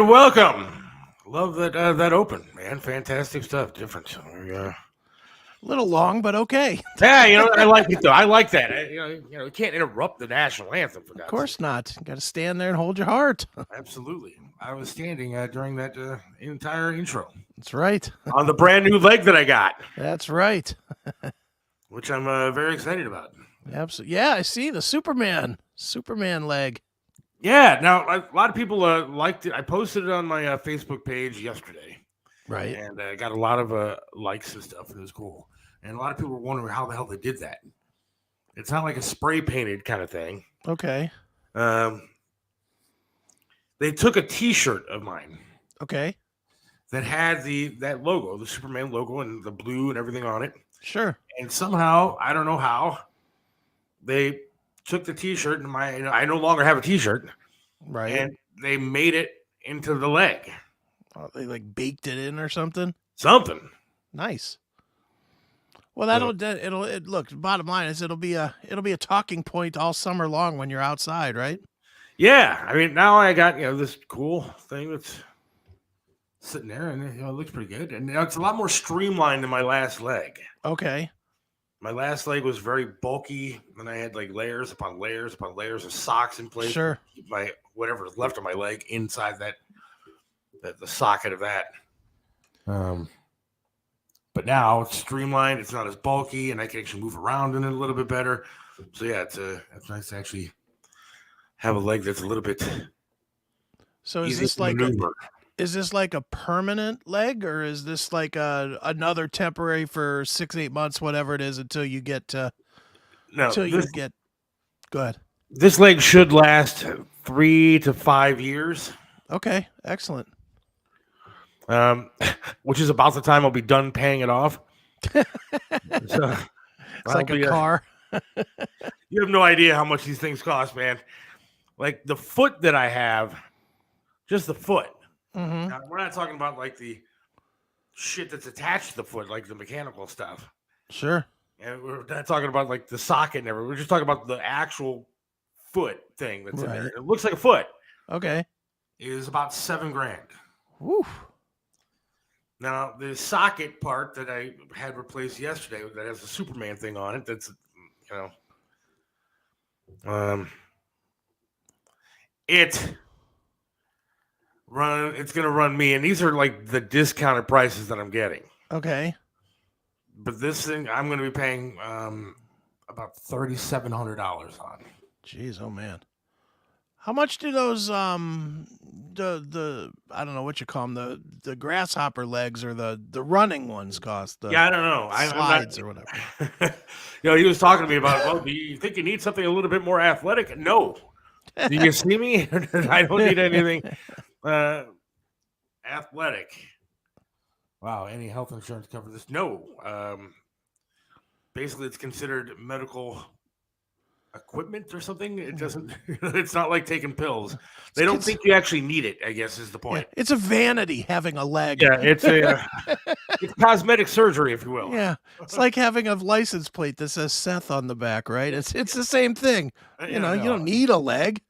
You're welcome. Love that open, man. Fantastic stuff. Different. A little long, but okay. Yeah, I like it though. I like that. You can't interrupt the national anthem for God's Of course sake. not. You got to stand there and hold your heart. Absolutely. I was standing during that entire intro That's right. on the brand new leg that I got, That's right. which I'm very excited about. Absolutely. Yeah, I see the Superman leg. Yeah. Now a lot of people liked it. I posted it on my Facebook page yesterday, Right. and got a lot of likes and stuff. It was cool, and a lot of people were wondering how the hell they did that. It's not like a spray painted kind of thing. Okay. They took a T-shirt of mine Okay. that had that logo, the Superman logo, and the blue and everything on it. Sure. And somehow, I don't know how, they took the T-shirt, and I no longer have a T-shirt, Right. and they made it into the leg. Oh, they like baked it in or something. Something. Nice. Well, look. Bottom line is it'll be a talking point all summer long when you're outside, right? Yeah, I mean, now I got this cool thing that's sitting there, and it looks pretty good, and it's a lot more streamlined than my last leg. Okay. My last leg was very bulky, and I had like layers upon layers upon layers of socks in place. Sure. To keep my whatever's left of my leg inside the socket of that. But now it's streamlined. It's not as bulky, and I can actually move around in it a little bit better. So yeah, it's nice to actually have a leg that's a little bit. So is this like a permanent leg, or is this like another temporary for 6-8 months, whatever it is, until you get to? No, Go ahead. This leg should last 3 to 5 years. Okay, excellent. Which is about the time I'll be done paying it off. So, it's like a car. You have no idea how much these things cost, man. Like the foot that I have, just the foot. Mm-hmm. Now, we're not talking about like the shit that's attached to the foot, like the mechanical stuff. Sure. And we're not talking about like the socket and everything. We're just talking about the actual foot thing that's in there. It looks like a foot. Okay. It is about $7,000. Woo. Now, the socket part that I had replaced yesterday that has the Superman thing on it, that's, it's going to run me, and these are like the discounted prices that I'm getting. Okay. But this thing, I'm going to be paying about $3,700 on. Jeez, oh man. How much do those the I don't know what you call them, the grasshopper legs or the running ones cost? I don't know. Slides or whatever. He was talking to me about, well, do you think you need something a little bit more athletic? No. Do you see me? I don't need anything athletic. Wow, any health insurance cover this? No. Basically, it's considered medical equipment or something. It doesn't. It's not like taking pills. They don't think you actually need it, I guess, is the point. Yeah, it's a vanity having a leg. Yeah, it's it's cosmetic surgery, if you will. Yeah, it's like having a license plate that says Seth on the back, right? It's the same thing. You don't need a leg.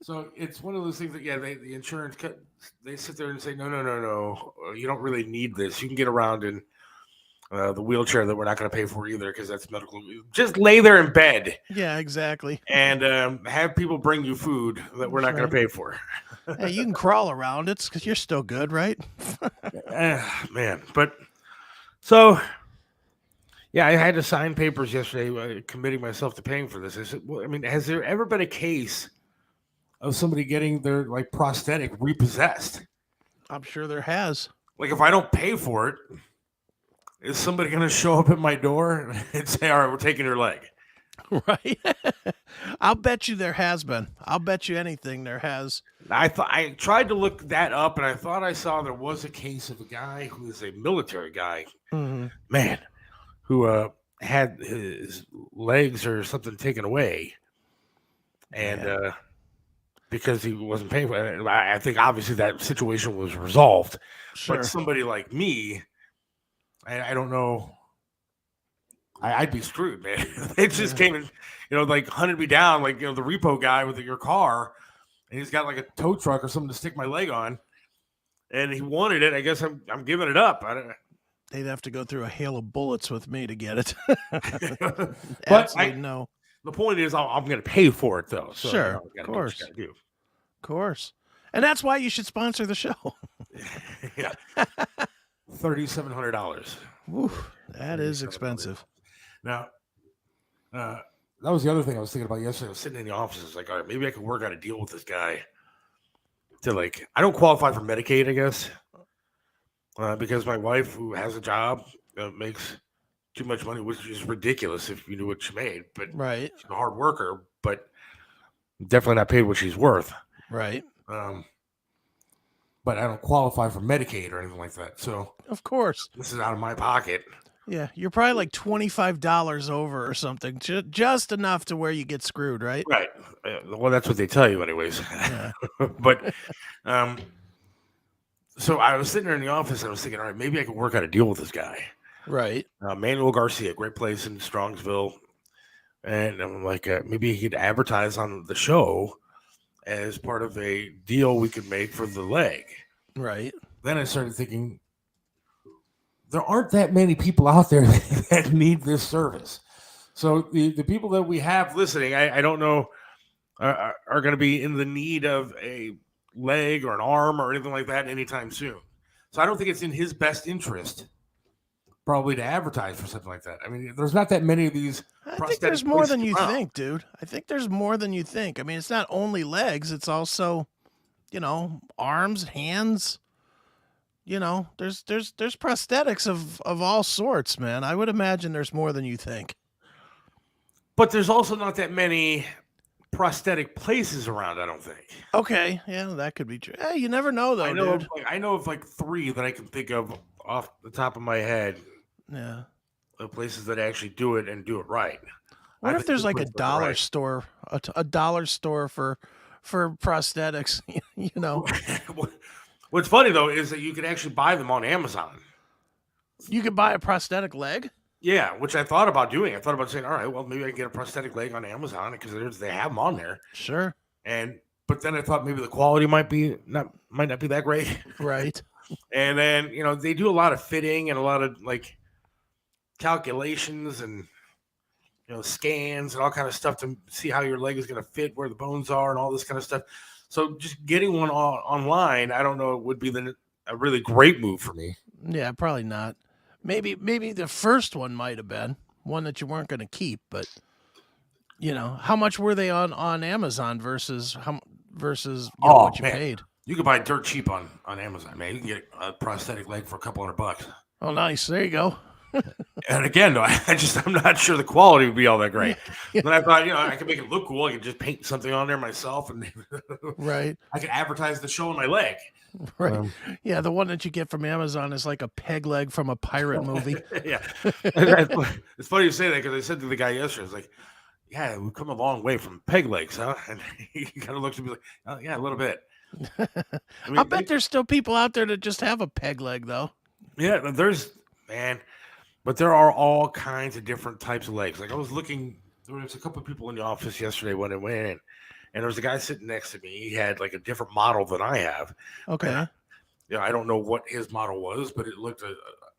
So it's one of those things that, the insurance they sit there and say, no, you don't really need this. You can get around in the wheelchair that we're not going to pay for either because that's medical. Just lay there in bed. Yeah, exactly. And have people bring you food that we're not going to pay for. Hey, you can crawl around it because you're still good, right? Man, but so yeah, I had to sign papers yesterday committing myself to paying for this. I said, well, I mean, has there ever been a case of somebody getting their like prosthetic repossessed? I'm sure there has. Like if I don't pay for it, is somebody going to show up at my door and say, all right, we're taking your leg? Right. I'll bet you there has been. I'll bet you anything there has. I tried to look that up, and I thought I saw there was a case of a guy who is a military guy, man, who had his legs or something taken away. And because he wasn't paying for it, I think obviously that situation was resolved. Sure. But somebody like me, I don't know. I'd be screwed, man. They just came and, like hunted me down, like, the repo guy with your car. and he's got like a tow truck or something to stick my leg on, and he wanted it. I guess I'm giving it up. I don't. They'd have to go through a hail of bullets with me to get it. But Absolutely no. The point is, I'm going to pay for it though. So sure, of course, do. Of course, and that's why you should sponsor the show. Yeah, $3,700. That is expensive. Now, that was the other thing I was thinking about yesterday. I was sitting in the office. I was like, all right, maybe I could work out a deal with this guy. To like, I don't qualify for Medicaid, I guess, because my wife, who has a job, makes too much money, which is ridiculous if you knew what she made. But right, she's a hard worker, but definitely not paid what she's worth. Right. But I don't qualify for Medicaid or anything like that. So of course, this is out of my pocket. Yeah, you're probably like $25 over or something, just enough to where you get screwed, right? Right. Well, that's what they tell you, anyways. Yeah. But, so I was sitting there in the office and I was thinking, all right, maybe I can work out a deal with this guy. Right. Manuel Garcia, great place in Strongsville. And I'm like, maybe he could advertise on the show as part of a deal we could make for the leg. Right. Then I started thinking, there aren't that many people out there that need this service. So the people that we have listening, I don't know, are going to be in the need of a leg or an arm or anything like that anytime soon. So I don't think it's in his best interest probably to advertise for something like that. I mean, there's not that many of these. I think there's more than you think, dude. I think there's more than you think. I mean, it's not only legs, it's also, arms, hands. There's prosthetics of all sorts, man. I would imagine there's more than you think. But there's also not that many prosthetic places around, I don't think. Okay, yeah, that could be true. Hey, you never know, though, dude. I know of like 3 that I can think of off the top of my head. Yeah. The places that actually do it and do it right. What if there's like a dollar store, a dollar store for prosthetics, What's funny, though, is that you can actually buy them on Amazon. You could buy a prosthetic leg? Yeah, which I thought about doing. I thought about saying, all right, well, maybe I can get a prosthetic leg on Amazon because they have them on there. Sure. But then I thought maybe the quality might not be that great. Right. And then, they do a lot of fitting and a lot of like calculations and scans and all kind of stuff to see how your leg is going to fit, where the bones are and all this kind of stuff. So just getting one online, I don't know, it would be a really great move for me. Yeah, probably not. Maybe the first one might have been one that you weren't going to keep, but how much were they on Amazon versus what you paid? You could buy dirt cheap on Amazon, man. You can get a prosthetic leg for a couple $100. Oh, nice. There you go. And again, though, I'm not sure the quality would be all that great. But I thought, I could make it look cool. I could just paint something on there myself, and right. I could advertise the show on my leg. Right. Yeah, the one that you get from Amazon is like a peg leg from a pirate movie. Yeah. It's funny you say that because I said to the guy yesterday, I was like, yeah, we've come a long way from peg legs, huh? And he kind of looks at me like, oh, yeah, a little bit. I bet there's still people out there that just have a peg leg, though. Yeah, but there are all kinds of different types of legs. Like I was looking, there was a couple of people in the office yesterday when I went in, and there was a guy sitting next to me. He had like a different model than I have. Okay. I don't know what his model was, but it looked a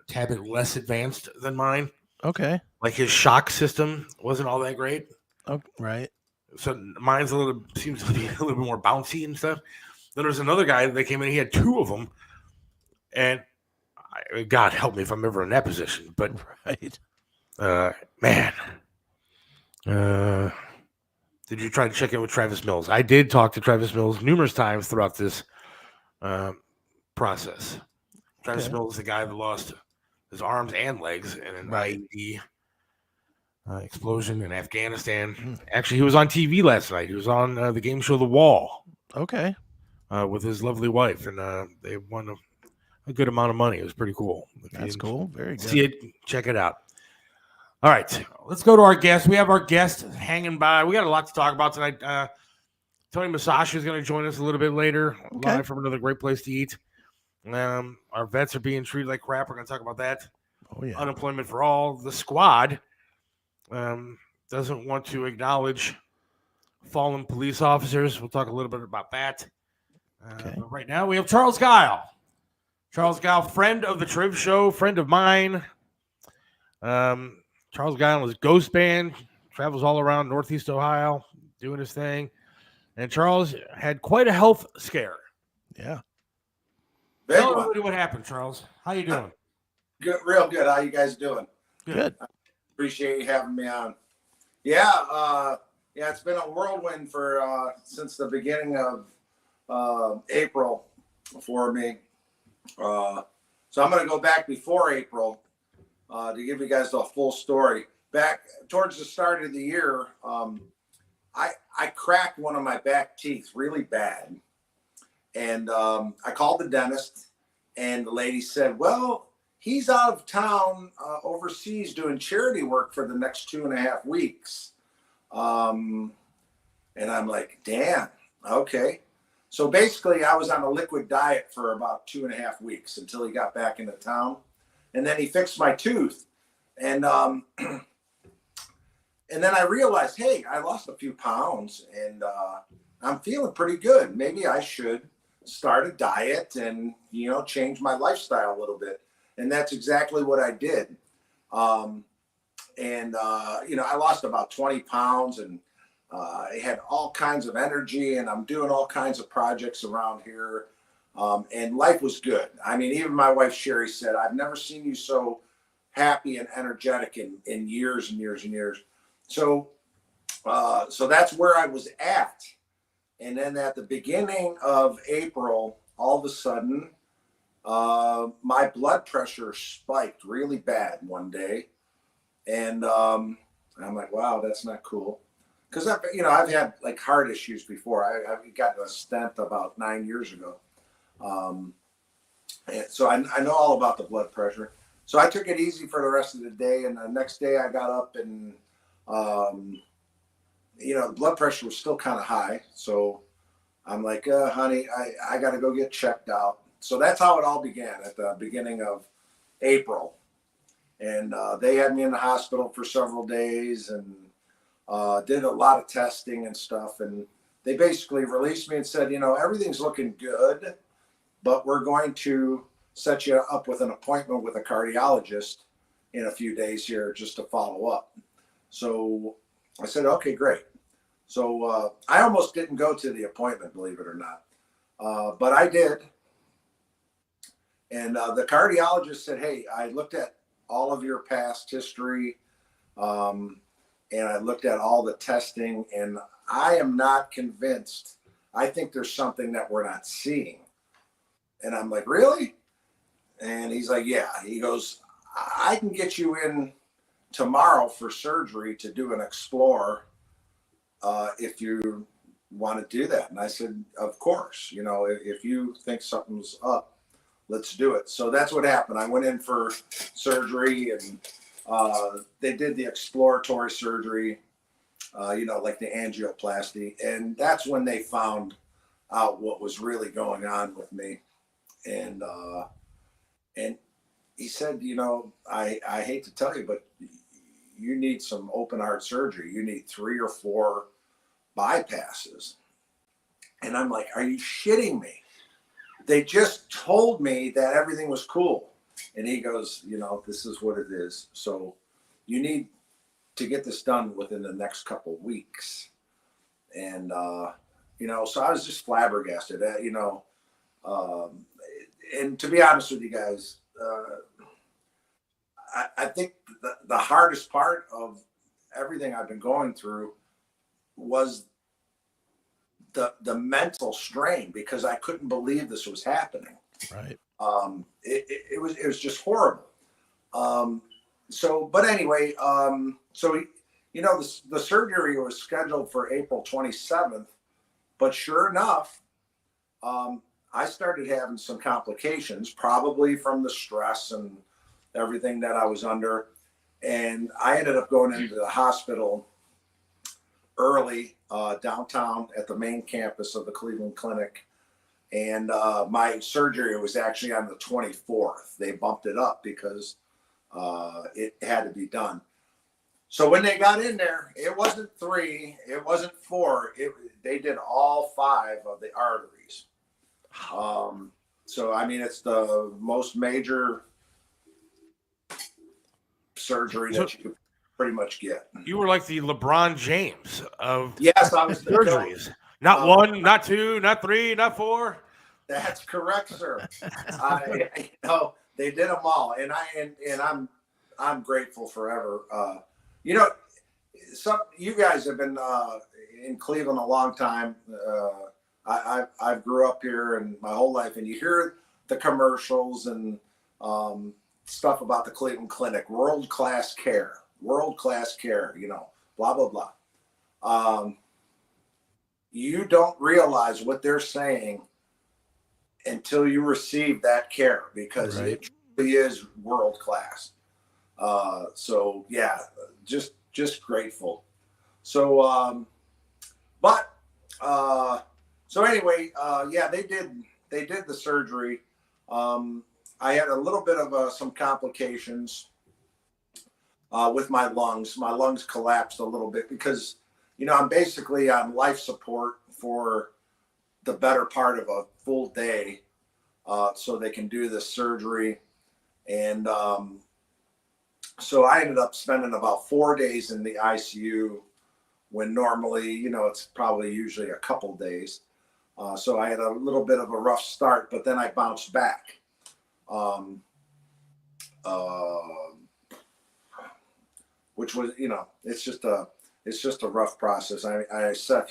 tad bit less advanced than mine. Okay. Like his shock system wasn't all that great. Oh, right. So mine's seems to be a little bit more bouncy and stuff. Then there's another guy that came in. He had 2 of them, and God help me if I'm ever in that position. But right, man, did you try to check in with Travis Mills? I did talk to Travis Mills numerous times throughout this process. Travis Mills is the guy that lost his arms and legs in an IED explosion in Afghanistan. Actually, he was on TV last night. He was on the game show The Wall. Okay. With his lovely wife, and they won a good amount of money. It was pretty cool. That's cool. Very good. See it, check it out. All right, let's go to our guest. We have our guest hanging by. We got a lot to talk about tonight. Tony Musachio is going to join us a little bit later, live from another great place to eat. Our vets are being treated like crap. We're going to talk about that. Oh yeah. Unemployment for all. The squad doesn't want to acknowledge fallen police officers. We'll talk a little bit about that. Okay. But right now we have Charles Geil. Charles Geil, friend of the Triv Show, friend of mine. Charles Geil is Ghost Band, travels all around Northeast Ohio doing his thing. And Charles had quite a health scare. Yeah. Tell everybody what happened, Charles. How you doing? Good, real good. How you guys doing? Good. Appreciate you having me on. Yeah, it's been a whirlwind for since the beginning of April for me. So I'm going to go back before April to give you guys the full story. Back towards the start of the year, I cracked one of my back teeth really bad. And I called the dentist, and the lady said, well, he's out of town overseas doing charity work for the next 2.5 weeks. And I'm like, damn, okay. So basically, I was on a liquid diet for about 2.5 weeks until he got back into town. And then he fixed my tooth. And and then I realized, hey, I lost a few pounds, and I'm feeling pretty good. Maybe I should start a diet and, change my lifestyle a little bit. And that's exactly what I did. I lost about 20 pounds, and I had all kinds of energy, and I'm doing all kinds of projects around here. And life was good. I mean, even my wife, Sherry, said, I've never seen you so happy and energetic in years and years and years. So that's where I was at. And then at the beginning of April, all of a sudden, my blood pressure spiked really bad one day. And I'm like, wow, that's not cool. Because I've had like heart issues before. I got a stent about 9 years ago. And so I know all about the blood pressure. So I took it easy for the rest of the day. And the next day I got up and, the blood pressure was still kind of high. So I'm like, honey, I got to go get checked out. So that's how it all began at the beginning of April. And they had me in the hospital for several days and did a lot of testing and stuff. And they basically released me and said, everything's looking good, but we're going to set you up with an appointment with a cardiologist in a few days here just to follow up. So I said, okay, great. So I almost didn't go to the appointment, believe it or not, but I did. And the cardiologist said, hey, I looked at all of your past history, and I looked at all the testing, and I am not convinced. I think there's something that we're not seeing. And I'm like, really? And he's like, yeah. He goes, I can get you in tomorrow for surgery to do an explore if you want to do that. And I said, of course, if you think something's up, let's do it. So that's what happened. I went in for surgery, and they did the exploratory surgery, like the angioplasty. And that's when they found out what was really going on with me. And he said, I hate to tell you, but you need some open heart surgery. You need 3 or 4 bypasses. And I'm like, are you shitting me? They just told me that everything was cool. And he goes, this is what it is. So you need to get this done within the next couple of weeks. And, so I was just flabbergasted at, and to be honest with you guys, I think the hardest part of everything I've been going through was the mental strain, because I couldn't believe this was happening. Right. It was just horrible. But anyway, the surgery was scheduled for April 27th, but sure enough, I started having some complications, probably from the stress and everything that I was under. And I ended up going into the hospital early downtown at the main campus of the Cleveland Clinic. And my surgery was actually on the 24th. They bumped it up because it had to be done. So when they got in there, it wasn't 3, it wasn't 4. They did all 5 of the arteries. So I mean, it's the most major surgery that you could pretty much get. You were like the LeBron James of yes, I was surgeries. Not 1, not 2, not 3, not 4. That's correct, sir. They did them all, and I'm grateful forever. You guys have been in Cleveland a long time. I grew up here and my whole life, and you hear the commercials and stuff about the Cleveland Clinic, world class care, blah blah blah. You don't realize what they're saying until you receive that care, because it really is world class. So yeah, just grateful. So so anyway, yeah, they did the surgery. I had a little bit of some complications with my lungs. My lungs collapsed a little bit because, I'm basically on life support for the better part of a full day, so they can do this surgery. And so I ended up spending about 4 days in the ICU when normally, it's probably usually a couple days. So I had a little bit of a rough start, but then I bounced back. Which was, it's just a rough process. Seth,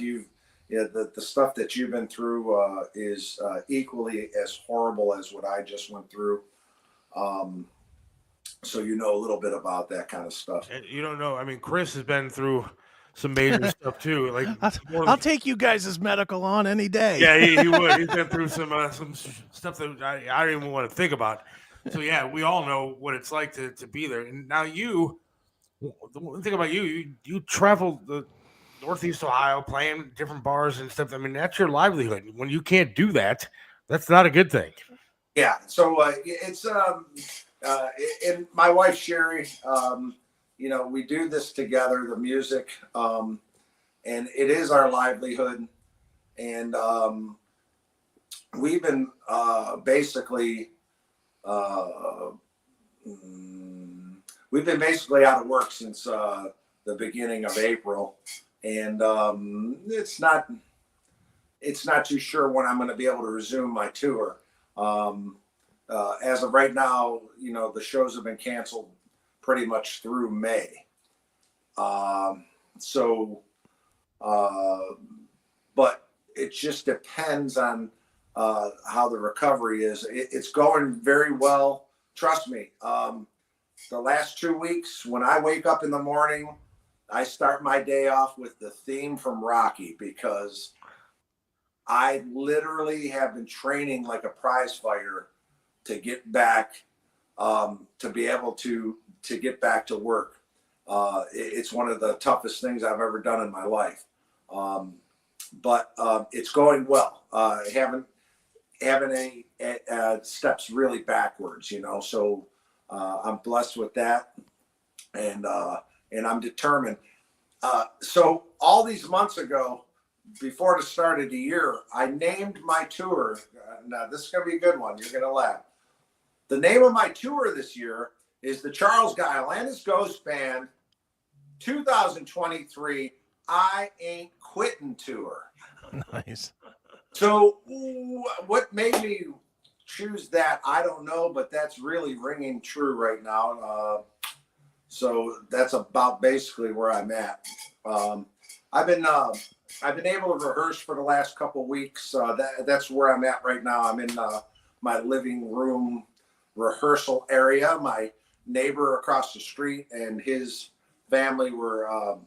the stuff that you've been through is equally as horrible as what I just went through. So a little bit about that kind of stuff. And you don't know. I mean, Chris has been through some major stuff too. Like I'll take you guys as medical on any day. Yeah, he would. He's been through some stuff that I don't even want to think about. So yeah, we all know what it's like to be there. And now the one thing about you traveled the Northeast Ohio playing different bars and stuff. I mean, that's your livelihood. When you can't do that, that's not a good thing. Yeah. So it's and my wife Sherry, we do this together, the music, and it is our livelihood. And we've been basically out of work since the beginning of April, and it's not too sure when I'm going to be able to resume my tour. As of right now, the shows have been canceled pretty much through May. But it just depends on how the recovery is. It's going very well. Trust me. The last 2 weeks, when I wake up in the morning, I start my day off with the theme from Rocky, because I literally have been training like a prize fighter to get back, to be able to get back to work. It's one of the toughest things I've ever done in my life. But it's going well. Haven't any steps really backwards, so I'm blessed with that, and I'm determined. So all these months ago, before the start of the year, I named my tour. Now this is gonna be a good one. You're gonna laugh. The name of my tour this year is the Charles Geil and his Ghost Band 2023 I Ain't Quittin' Tour. Nice. So what made me choose that, I don't know, but that's really ringing true right now. So that's about basically where I'm at. I've been able to rehearse for the last couple weeks. That's where I'm at right now. I'm in my living room rehearsal area. My neighbor across the street and his family were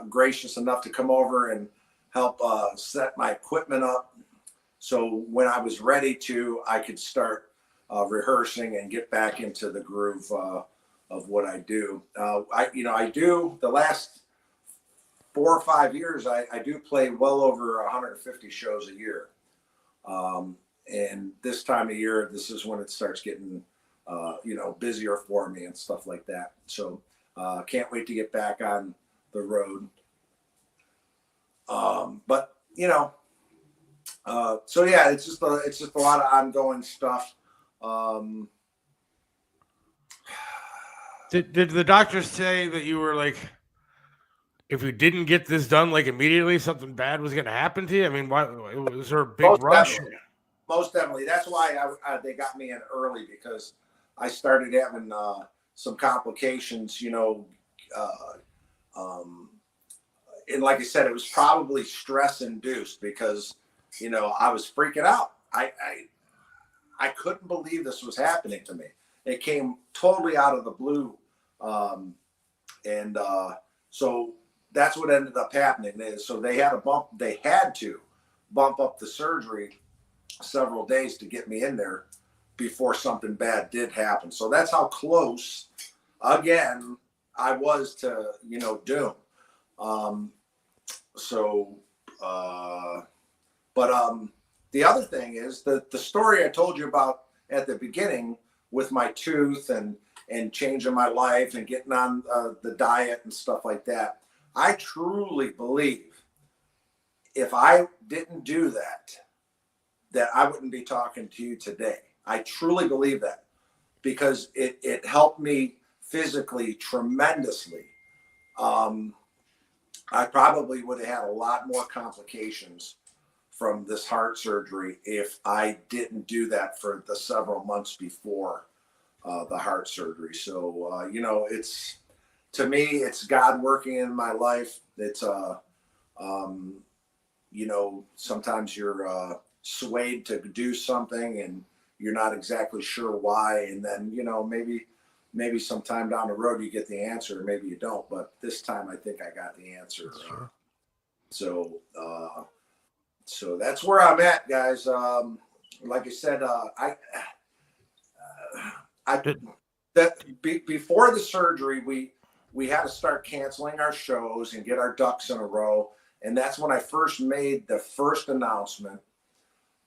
gracious enough to come over and help set my equipment up, so when I was ready to, I could start rehearsing and get back into the groove of what I do. I do the last 4 or 5 years, I do play well over 150 shows a year. And this time of year, this is when it starts getting, busier for me and stuff like that. So Can't wait to get back on the road. But you know, so yeah, it's just a lot of ongoing stuff. Did the doctors say that you were like, if you didn't get this done like immediately, something bad was going to happen to you? I mean, why was there a big rush? Most definitely. That's why they got me in early, because I started having some complications, you know, and like I said, it was probably stress induced, because, you know, I was freaking out. I couldn't believe this was happening to me. It came totally out of the blue. So that's what ended up happening. So they had to bump up the surgery several days to get me in there before something bad did happen. So that's how close, again, I was to, you know, doom. The other thing is the story I told you about at the beginning with my tooth and changing my life and getting on the diet and stuff like that. I truly believe if I didn't do that I wouldn't be talking to you today. I truly believe that, because it helped me physically tremendously. I probably would have had a lot more complications from this heart surgery if I didn't do that for the several months before the heart surgery. So, you know, to me, it's God working in my life. It's, you know, sometimes you're swayed to do something and you're not exactly sure why. And then, you know, maybe sometime down the road you get the answer, maybe you don't. But this time I think I got the answer. Sure. So that's where I'm at, guys. Like I said, before the surgery, we had to start canceling our shows and get our ducks in a row. And that's when I first made the first announcement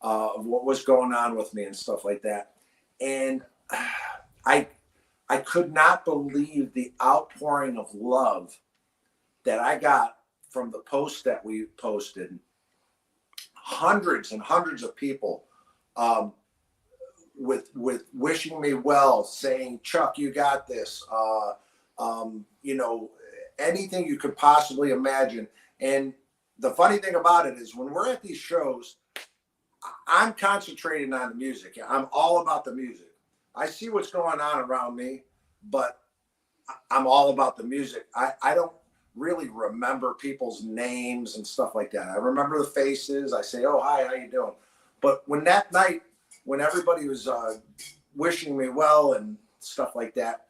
of what was going on with me and stuff like that. And I could not believe the outpouring of love that I got from the post that we posted. Hundreds and hundreds of people with wishing me well, saying, Chuck, you got this. You know, anything you could possibly imagine. And the funny thing about it is, when we're at these shows, I'm concentrating on the music. I'm all about the music. I see what's going on around me, but I'm all about the music. I don't really remember people's names and stuff like that. I remember the faces. I say, oh, hi, how you doing? But when that night, when everybody was wishing me well and stuff like that,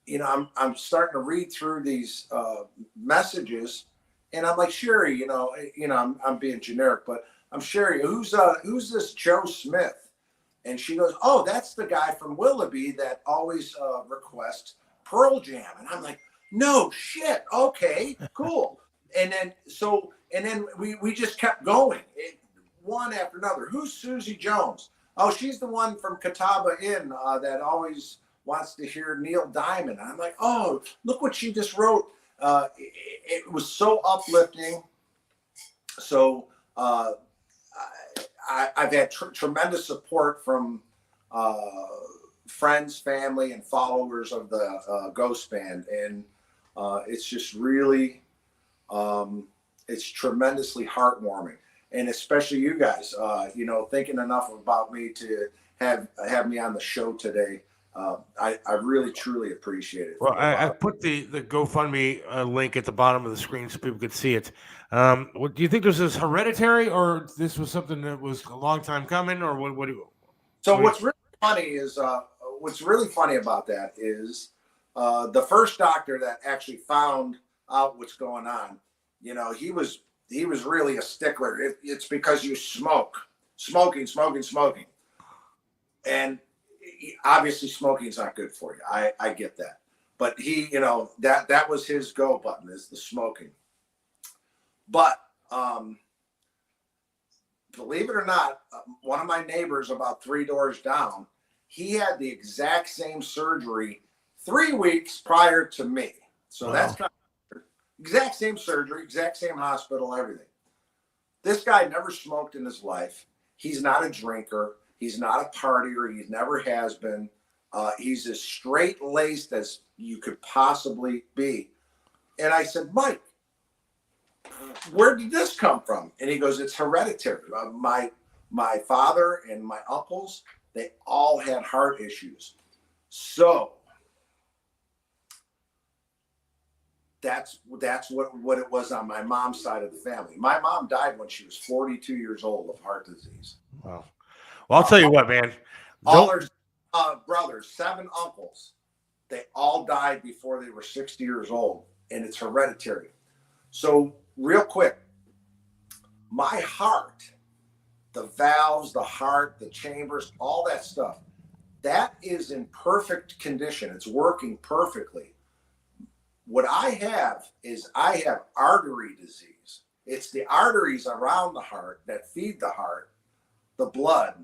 you know, I'm starting to read through these messages, and I'm like, Sherry, you know, I'm being generic, but I'm Sherry, who's this Joe Smith? And she goes, oh, that's the guy from Willoughby that always requests Pearl Jam. And I'm like, no shit. Okay, cool. And then we just kept going, one after another. Who's Susie Jones? Oh, she's the one from Catawba Inn that always wants to hear Neil Diamond. And I'm like, oh, look what she just wrote. It was so uplifting. So I've had tremendous support from friends, family, and followers of the Ghost Band. And it's just really, it's tremendously heartwarming. And especially you guys, you know, thinking enough about me to have me on the show today. I really, truly appreciate it. Well, I put the GoFundMe link at the bottom of the screen so people could see it. What do you think? This is hereditary, or this was something that was a long time coming, or what? What's really funny is what's really funny about that is the first doctor that actually found out what's going on. You know, he was really a stickler. It's because you smoking, and obviously smoking is not good for you. I get that, but he, you know, that was his go button, is the smoking. But believe it or not, one of my neighbors about 3 doors down, he had the exact same surgery 3 weeks prior to me. So that's kind of exact same surgery, exact same hospital, everything. This guy never smoked in his life. He's not a drinker. He's not a partier. He never has been. He's as straight-laced as you could possibly be. And I said, Mike, where did this come from? And he goes, it's hereditary. My father and my uncles, they all had heart issues. So that's what it was on my mom's side of the family. My mom died when she was 42 years old of heart disease. Wow. Well, I'll tell you what, man. All her brothers, 7 uncles, they all died before they were 60 years old, and it's hereditary. So real quick, my heart, the valves, the heart, the chambers, all that stuff, that is in perfect condition. It's working perfectly. What I have is I have artery disease. It's the arteries around the heart that feed the heart, the blood.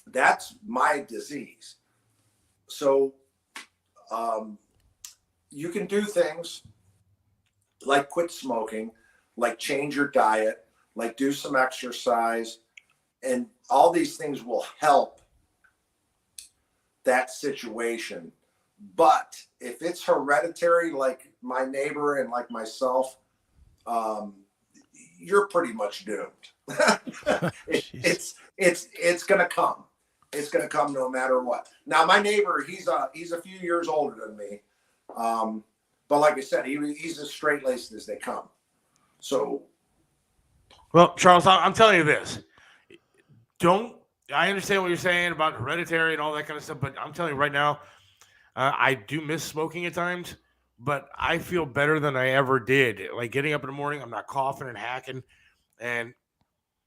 That's my disease. So you can do things like quit smoking, like change your diet, like do some exercise, and all these things will help that situation. But if it's hereditary, like my neighbor and like myself, you're pretty much doomed. It's gonna come. It's gonna come no matter what. Now my neighbor, he's a few years older than me, but like I said, he's as straight-laced as they come. So, well, Charles, I'm telling you this. I understand what you're saying about hereditary and all that kind of stuff, but I'm telling you right now, I do miss smoking at times, but I feel better than I ever did. Like getting up in the morning, I'm not coughing and hacking, and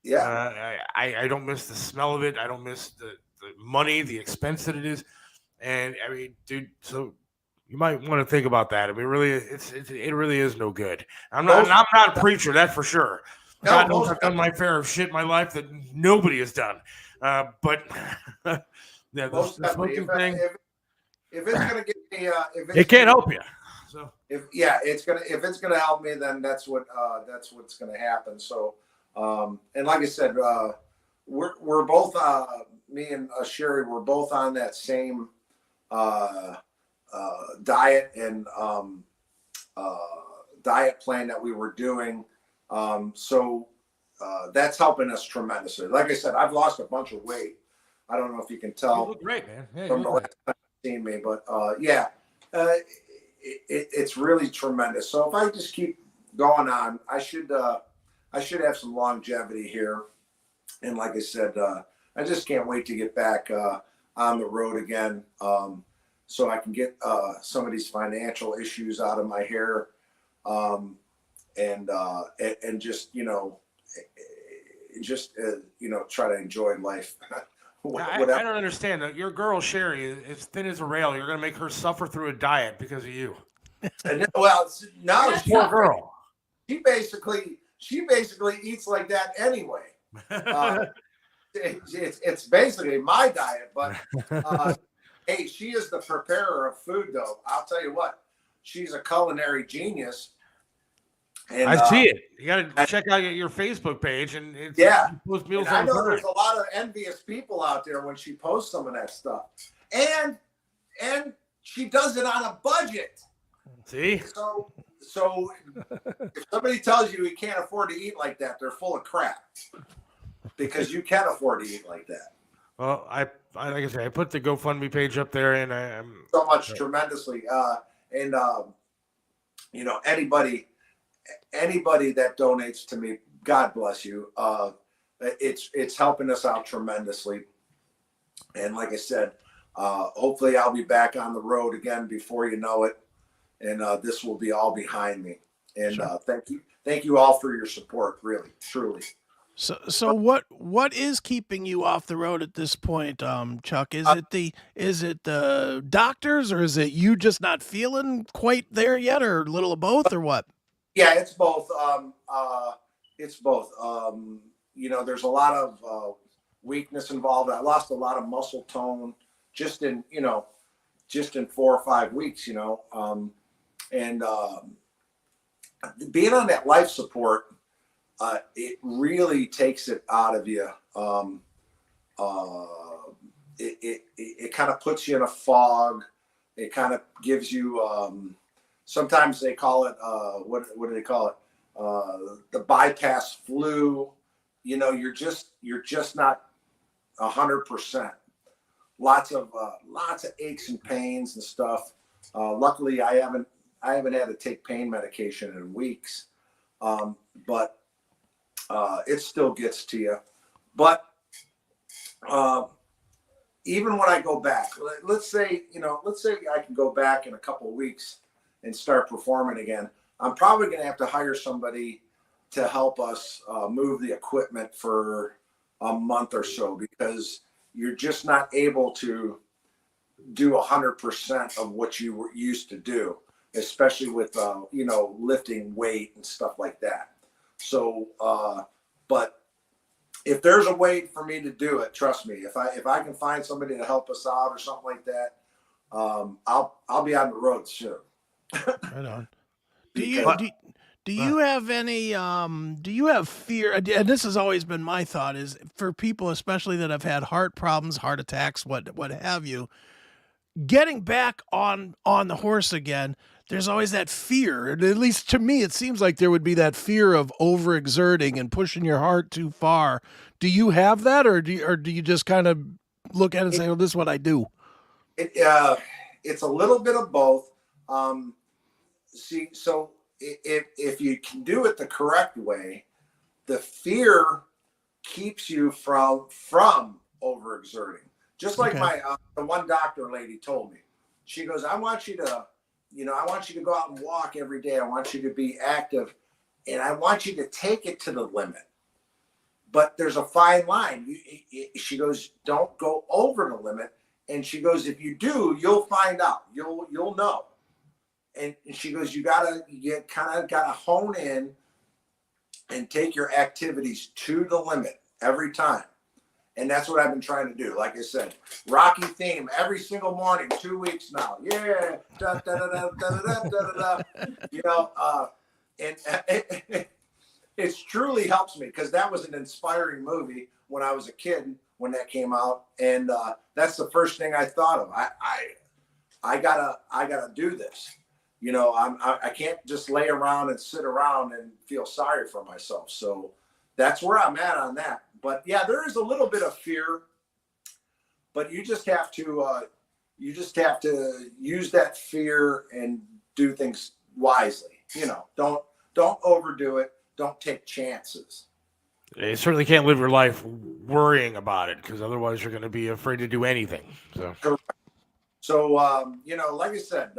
I don't miss the smell of it. I don't miss the money, the expense that it is, and I mean, dude, so you might want to think about that. I mean, really, it really is no good. I'm not a preacher, that's for sure. God knows I've done my fair of shit in my life that nobody has done, but yeah, the smoking thing. If it's gonna get me, it can't help you. So if it's gonna help me, then that's what's gonna happen. So, and like I said, we're both me and Sherry, we're both on that same diet and diet plan that we were doing. So that's helping us tremendously. Like I said, I've lost a bunch of weight. I don't know if you can tell. You look great, man. Yeah, from the last time you've seen me, but it's really tremendous. So if I just keep going on, I should have some longevity here. And like I said, I just can't wait to get back on the road again, so I can get some of these financial issues out of my hair, and just try to enjoy life. I don't understand. Your girl Sherry is thin as a rail. You're going to make her suffer through a diet because of you. And, well, now poor girl. She basically eats like that anyway. It's basically my diet, but hey, she is the preparer of food, though. I'll tell you what, she's a culinary genius. And, I see it. You got to check out your Facebook page, and it's, post meals and I know on there's a lot of envious people out there when she posts some of that stuff, and she does it on a budget. See, so if somebody tells you you can't afford to eat like that, they're full of crap, because you can afford to eat like that. Well, like I said, I put the GoFundMe page up there, and I'm so much tremendously, and anybody that donates to me, God bless you. It's helping us out tremendously. And like I said, hopefully I'll be back on the road again before you know it. And this will be all behind me. And thank you all for your support, really, truly. So what is keeping you off the road at this point, Chuck? Is it the doctors, or is it you just not feeling quite there yet, or a little of both, or what? Yeah, it's both. It's both. There's a lot of weakness involved. I lost a lot of muscle tone just in 4 or 5 weeks. And being on that life support, it really takes it out of you. It kind of puts you in a fog. It kind of gives you, sometimes they call it, what do they call it? The bypass flu. You know, you're just not 100%. Lots of aches and pains and stuff. Luckily, I haven't had to take pain medication in weeks, but it still gets to you. But even when I go back, let's say I can go back in a couple of weeks and start performing again. I'm probably going to have to hire somebody to help us move the equipment for a month or so, because you're just not able to do 100% of what you were used to do, especially with lifting weight and stuff like that. So, but if there's a way for me to do it, trust me, if I can find somebody to help us out or something like that, I'll be on the road soon. Right on. Do you have any do you have fear, and this has always been my thought, is for people especially that have had heart problems, heart attacks, what have you, getting back on the horse again, there's always that fear, and at least to me it seems like there would be that fear of overexerting and pushing your heart too far. Do you have that, or do you just kind of look at it and say, oh, this is what I do? It's a little bit of both. So if you can do it the correct way, the fear keeps you from overexerting. Just like the one doctor lady told me. She goes, I want you to go out and walk every day. I want you to be active, and I want you to take it to the limit. But there's a fine line. She goes, don't go over the limit. And she goes, if you do, you'll find out. You'll know. And she goes, you kind of gotta hone in and take your activities to the limit every time. And that's what I've been trying to do. Like I said, Rocky theme every single morning, 2 weeks now. Yeah, da, da, da, da, da, da, da, da. And it truly helps me, because that was an inspiring movie when I was a kid when that came out, and that's the first thing I thought of. I gotta do this. I can't just lay around and sit around and feel sorry for myself. So that's where I'm at on that. But yeah, there is a little bit of fear, but you just have to use that fear and do things wisely. Don't overdo it. Don't take chances. You certainly can't live your life worrying about it, because otherwise you're going to be afraid to do anything. So, like I said,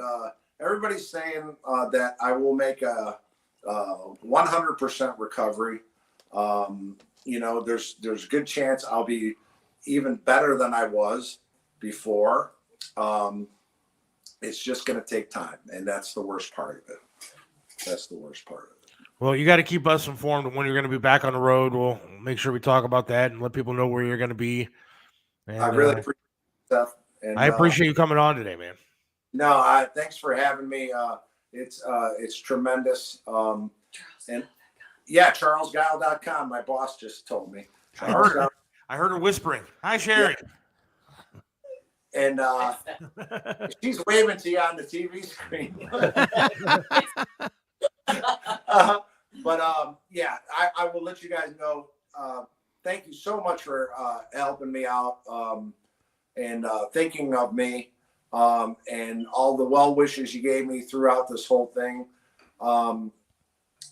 everybody's saying that I will make a 100% recovery. There's a good chance I'll be even better than I was before. It's just going to take time, and that's the worst part of it. Well, you got to keep us informed of when you're going to be back on the road. We'll make sure we talk about that and let people know where you're going to be. And, I really appreciate it, Seth. And I appreciate you coming on today, man. No, thanks for having me. It's tremendous. And yeah, CharlesGeil.com. My boss just told me. I heard her whispering. Hi, Sherry. Yeah. And she's waving to you on the TV screen. Yeah, I will let you guys know. Thank you so much for helping me out and thinking of me and all the well wishes you gave me throughout this whole thing. And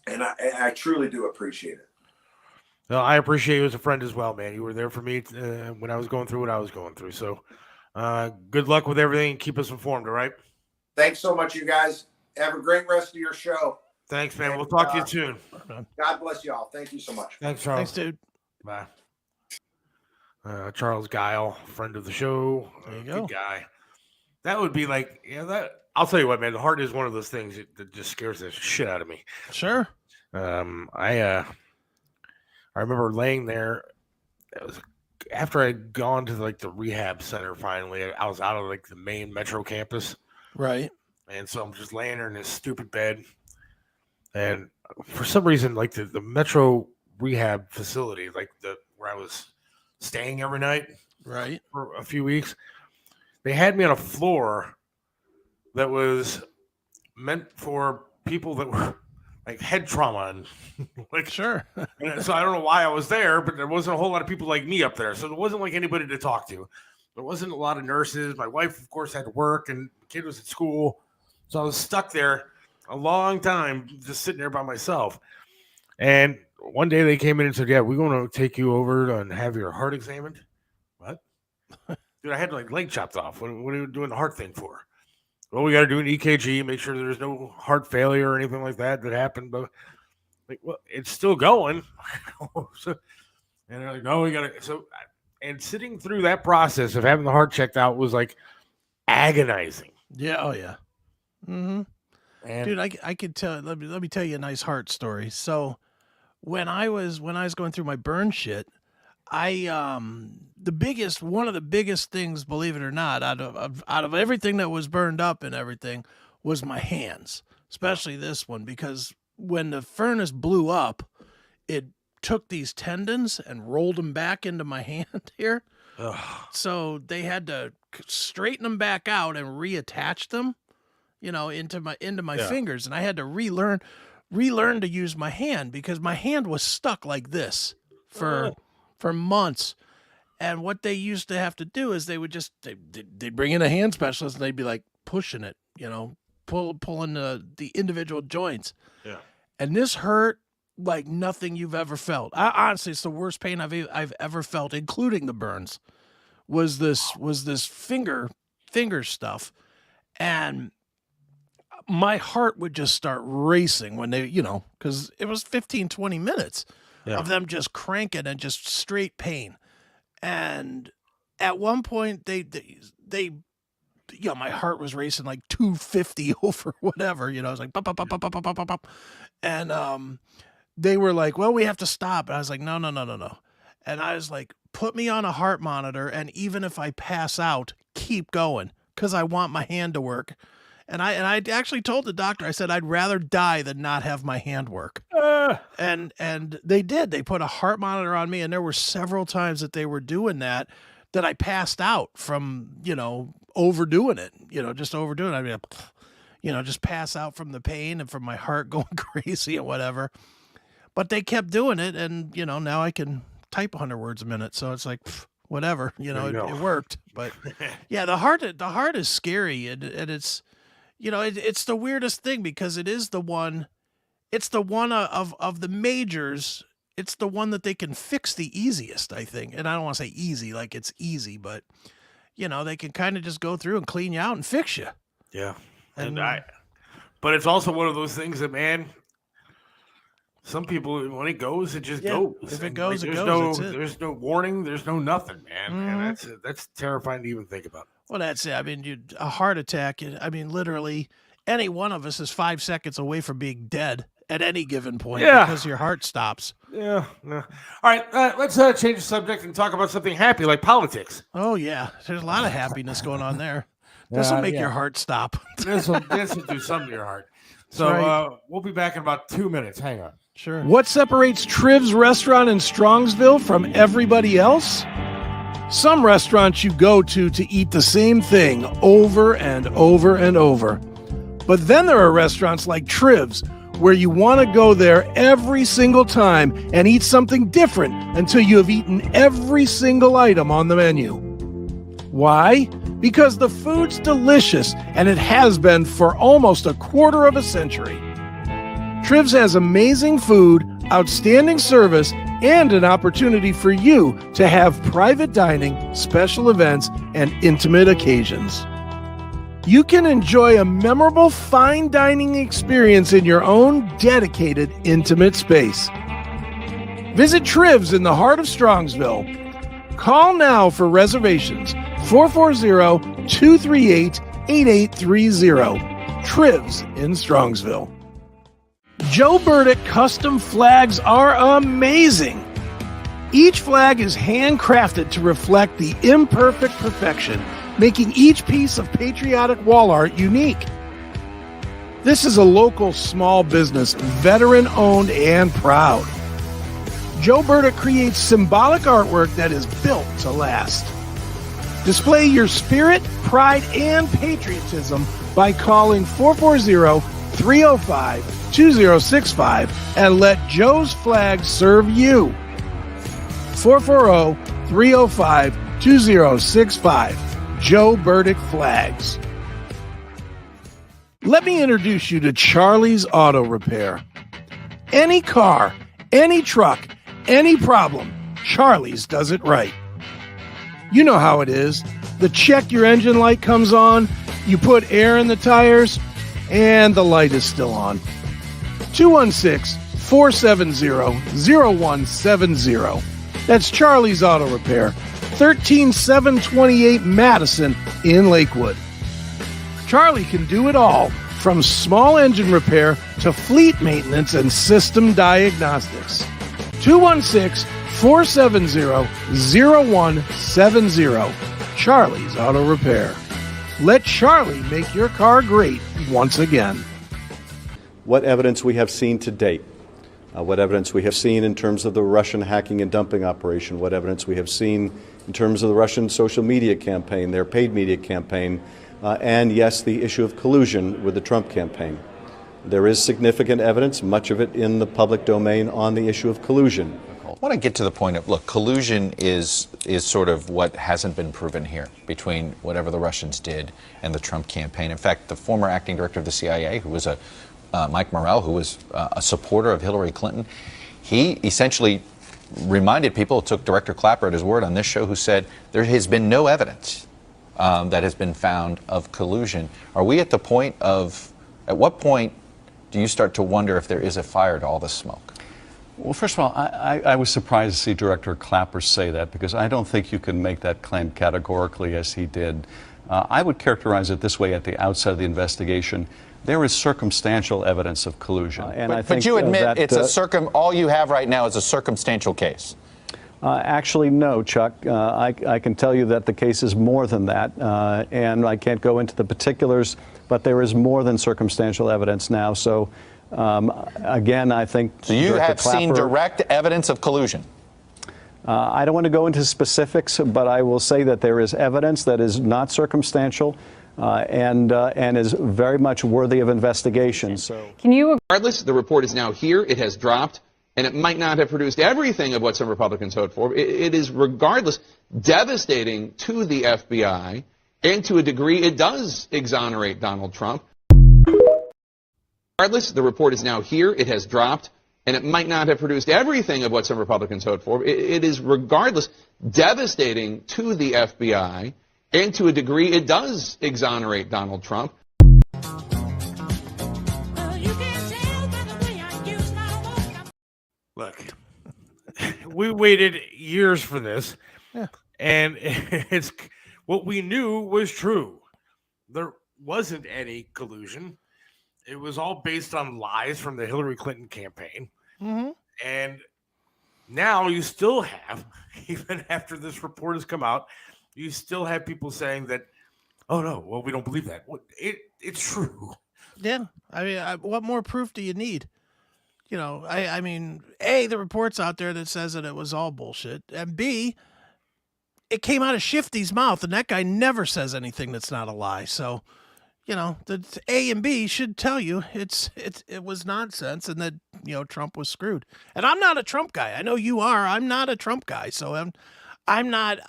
I truly do appreciate it. Well, I appreciate you as a friend as well, man. You were there for me when I was going through what I was going through. So good luck with everything. Keep us informed, all right? Thanks so much, you guys. Have a great rest of your show. Thanks, man. We'll talk to you soon. God bless you all. Thank you so much. Thanks, Charles. Thanks, dude. Bye. Charles Geil, friend of the show. There you go. Good guy. That would be like, I'll tell you what, man, the heart is one of those things that just scares the shit out of me. Sure. I remember laying there. It was after I'd gone to the rehab center finally. I was out of the main metro campus. Right. And so I'm just laying there in this stupid bed. And for some reason, like the Metro rehab facility, like where I was staying every night, right, for a few weeks, they had me on a floor that was meant for people that were like head trauma and like sure. and so I don't know why I was there, but there wasn't a whole lot of people like me up there, so there wasn't like anybody to talk to. There wasn't a lot of nurses. My wife, of course, had to work, and the kid was at school, so I was stuck there a long time, just sitting there by myself. And one day they came in and said, "Yeah, we're going to take you over and have your heart examined." What? Dude, I had like leg chopped off. What are you doing the heart thing for? Well, we got to do an EKG, make sure there's no heart failure or anything like that happened. But like, well, it's still going. So, and they're like, no, we got to. So, and sitting through that process of having the heart checked out was like agonizing. Yeah. Oh yeah. Mm-hmm. And dude, I could tell. Let me tell you a nice heart story. So, when I was going through my burn shit, one of the biggest things, believe it or not, out of everything that was burned up and everything, was my hands, especially this one, because when the furnace blew up, it took these tendons and rolled them back into my hand here. ugh. So they had to straighten them back out and reattach them, into my fingers, and I had to relearn to use my hand because my hand was stuck like this for months. And what they used to have to do is they would just they'd bring in a hand specialist and they'd be like pushing it, pulling the individual joints. Yeah. And this hurt like nothing you've ever felt. Honestly, it's the worst pain I've ever felt, including the burns. Was this finger stuff, and my heart would just start racing when they, because it was 15-20 minutes of them just cranking and just straight pain. And at one point they my heart was racing like 250 over whatever, I was like, pop, pop, pop, pop, pop, pop, pop, pop. And they were like, well, we have to stop. And I was like, no. And I was like, put me on a heart monitor. And even if I pass out, keep going, because I want my hand to work. And I actually told the doctor, I said, I'd rather die than not have my hand work. And they did. They put a heart monitor on me, and there were several times that they were doing that I passed out from, overdoing it, just overdoing it. I mean, just pass out from the pain and from my heart going crazy and whatever. But they kept doing it, and, now I can type 100 words a minute. So it's like, whatever, it worked. But yeah, the heart is scary, and it's, it's the weirdest thing because it is the one of the majors. It's the one that they can fix the easiest, I think. And I don't want to say easy, like it's easy, but they can kind of just go through and clean you out and fix you. Yeah. But it's also one of those things that, man, some people, when it goes, it just goes. If it goes, like, it goes. There's no warning. There's no nothing, man. Mm-hmm. And that's terrifying to even think about. Well, that's it. I mean, a heart attack, literally any one of us is 5 seconds away from being dead at any given point because your heart stops. Yeah. All right. Let's change the subject and talk about something happy like politics. Oh, yeah. There's a lot of happiness going on there. This will make your heart stop. This will do something to your heart. So we'll be back in about 2 minutes. Hang on. Sure. What separates Triv's restaurant in Strongsville from everybody else? Some restaurants you go to eat the same thing over and over and over. But then there are restaurants like Triv's, where you want to go there every single time and eat something different until you have eaten every single item on the menu. Why? Because the food's delicious, and it has been for almost a quarter of a century. Triv's has amazing food, outstanding service, and an opportunity for you to have private dining, special events, and intimate occasions. You can enjoy a memorable fine dining experience in your own dedicated, intimate space. Visit Triv's in the heart of Strongsville. Call now for reservations, 440-238-8830. Triv's in Strongsville. Joe Burdick custom flags are amazing. Each flag is handcrafted to reflect the imperfect perfection, making each piece of patriotic wall art unique. This is a local small business, veteran-owned and proud. Joe Burdick creates symbolic artwork that is built to last. Display your spirit, pride, and patriotism by calling 440-305-2065 and let Joe's Flags serve you. 440-305-2065. Joe Burdick Flags. Let me introduce you to Charlie's Auto Repair. Any car, any truck, any problem, Charlie's does it right. You know how it is. The check your engine light comes on, you put air in the tires, and the light is still on. 216-470-0170. That's Charlie's Auto Repair, 13728 Madison in Lakewood. Charlie can do it all, from small engine repair to fleet maintenance and system diagnostics. 216-470-0170. Charlie's Auto Repair. Let Charlie make your car great once again. What evidence we have seen to date, what evidence we have seen in terms of the Russian hacking and dumping operation, what evidence we have seen in terms of the Russian social media campaign, their paid media campaign, and yes, the issue of collusion with the Trump campaign. There is significant evidence, much of it in the public domain, on the issue of collusion. I want to get to the point of, look, collusion is sort of what hasn't been proven here between whatever the Russians did and the Trump campaign. In fact, the former acting director of the CIA, who was Mike Morrell, who was a supporter of Hillary Clinton, he essentially reminded people, took Director Clapper at his word on this show, who said there has been no evidence that has been found of collusion. Are we at the point of, at what point do you start to wonder if there is a fire to all this smoke? Well, first of all, I was surprised to see Director Clapper say that, because I don't think you can make that claim categorically as he did. I would characterize it this way: at the outset of the investigation, there is circumstantial evidence of collusion. But you admit it's all you have right now is a circumstantial case. Actually, no, Chuck. I can tell you that the case is more than that, and I can't go into the particulars, but there is more than circumstantial evidence now. So, again, I think... So you have seen direct evidence of collusion? I don't want to go into specifics, but I will say that there is evidence that is not circumstantial and is very much worthy of investigation. So, regardless, the report is now here. It has dropped. And it might not have produced everything of what some Republicans hoped for. It is, regardless, devastating to the FBI, and to a degree, it does exonerate Donald Trump. Regardless, the report is now here. It has dropped. And it might not have produced everything of what some Republicans hoped for. It is, regardless, devastating to the FBI, and to a degree, it does exonerate Donald Trump. Look, we waited years for this, and it's what we knew was true. There wasn't any collusion. It was all based on lies from the Hillary Clinton campaign. Mm-hmm. And now you still have, even after this report has come out, you still have people saying that, oh, no, well, we don't believe that. Well, it's true. Yeah. I mean, what more proof do you need? You know, I mean, A, the report's out there that says that it was all bullshit. And B, it came out of Shifty's mouth, and that guy never says anything that's not a lie. So, you know, the A and B should tell you it was nonsense and that, you know, Trump was screwed. And I'm not a Trump guy. I know you are. I'm not a Trump guy. So I'm not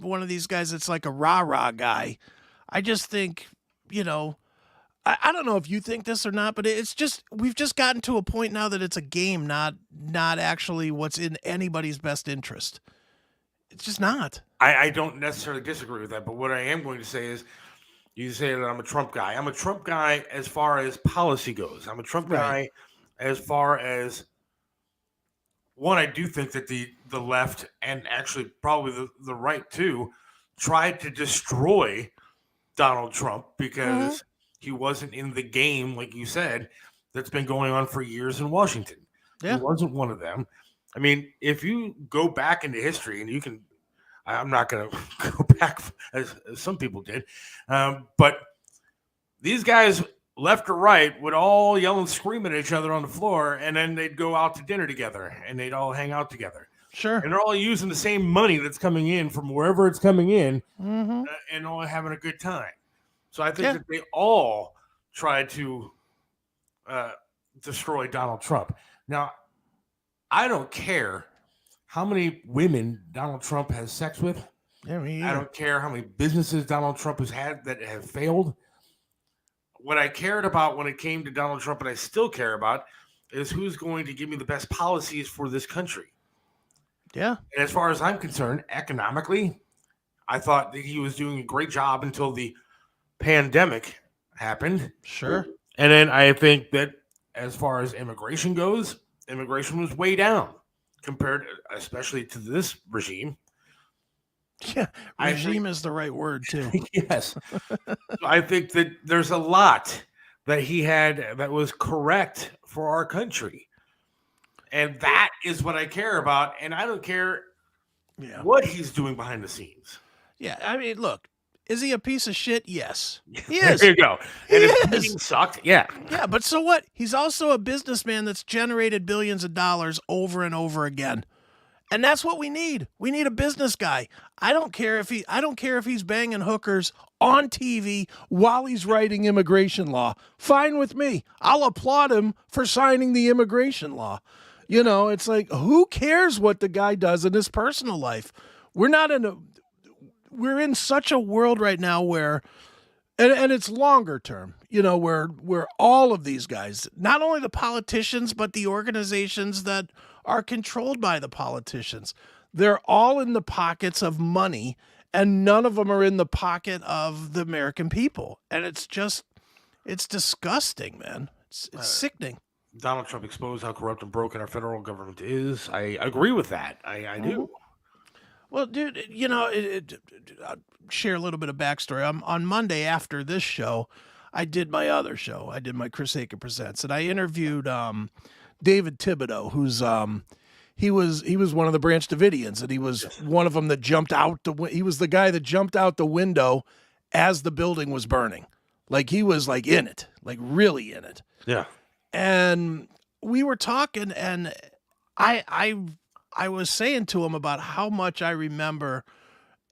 one of these guys that's like a rah-rah guy. I just think, you know, I don't know if you think this or not, but it's just, we've just gotten to a point now that it's a game, not actually what's in anybody's best interest. It's just not. I don't necessarily disagree with that, but what I am going to say is, you say that I'm a Trump guy. I'm a Trump guy as far as policy goes. I'm a Trump guy as far as, one, I do think that the left, and actually probably the right too, tried to destroy Donald Trump because he wasn't in the game, like you said, that's been going on for years in Washington. Yeah. He wasn't one of them. I mean, if you go back into history, and you can, I'm not going to go back as some people did, but these guys left or right, would all yell and scream at each other on the floor, and then they'd go out to dinner together, and they'd all hang out together. Sure. And they're all using the same money that's coming in from wherever it's coming in, and all having a good time. So I think that they all tried to destroy Donald Trump. Now, I don't care how many women Donald Trump has sex with. Yeah, I don't care how many businesses Donald Trump has had that have failed. What I cared about when it came to Donald Trump, and I still care about, is who's going to give me the best policies for this country. Yeah. And as far as I'm concerned, economically, I thought that he was doing a great job until the pandemic happened. Sure. And then I think that as far as immigration goes, immigration was way down compared, especially to this regime. Yeah, regime is the right word, too. Yes. I think that there's a lot that he had that was correct for our country. And that is what I care about. And I don't care what he's doing behind the scenes. Yeah, I mean, look, is he a piece of shit? Yes. He is. There you go. He And his is. meeting sucked. Yeah. Yeah, but so what? He's also a businessman that's generated billions of dollars over and over again. And that's what we need. We need a business guy. I don't care if he's banging hookers on TV while he's writing immigration law. Fine with me. I'll applaud him for signing the immigration law. You know, it's like, who cares what the guy does in his personal life? We're in such a world right now where, and it's longer term, you know, where all of these guys, not only the politicians, but the organizations that are controlled by the politicians, they're all in the pockets of money, and none of them are in the pocket of the American people. And it's disgusting, man. It's sickening. Donald Trump exposed how corrupt and broken our federal government is. I agree with that. I do. Well, dude, you know, I'll share a little bit of backstory. On Monday after this show, I did my other show. I did my Chris Aiken Presents, and I interviewed David Thibodeau, who's he was one of the Branch Davidians, and he was one of them that jumped out he was the guy that jumped out the window as the building was burning. Like, he was like in it, like really in it. Yeah. And we were talking, and I was saying to him about how much I remember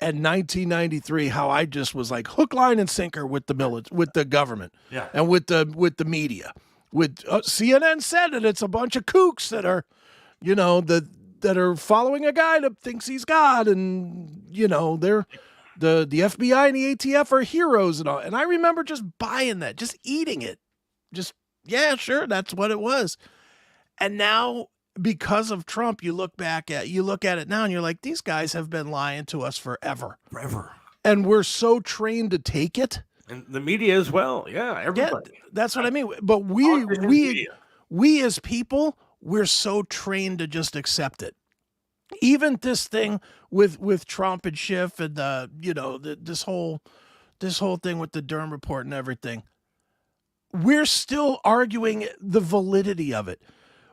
in 1993, how I just was like hook, line, and sinker with the government, and with the media. With CNN said it, it's a bunch of kooks that are, you know, that are following a guy that thinks he's God, and you know they're the FBI and the ATF are heroes and all. And I remember just buying that, just eating it, just. Yeah, sure, that's what it was. And now, because of Trump, you look at it now and you're like, these guys have been lying to us forever. And we're so trained to take it. And the media as well. Yeah, everybody. Yeah, that's what I mean. But we as people, we're so trained to just accept it. Even this thing with Trump and Schiff and this whole thing with the Durham report and everything. We're still arguing the validity of it.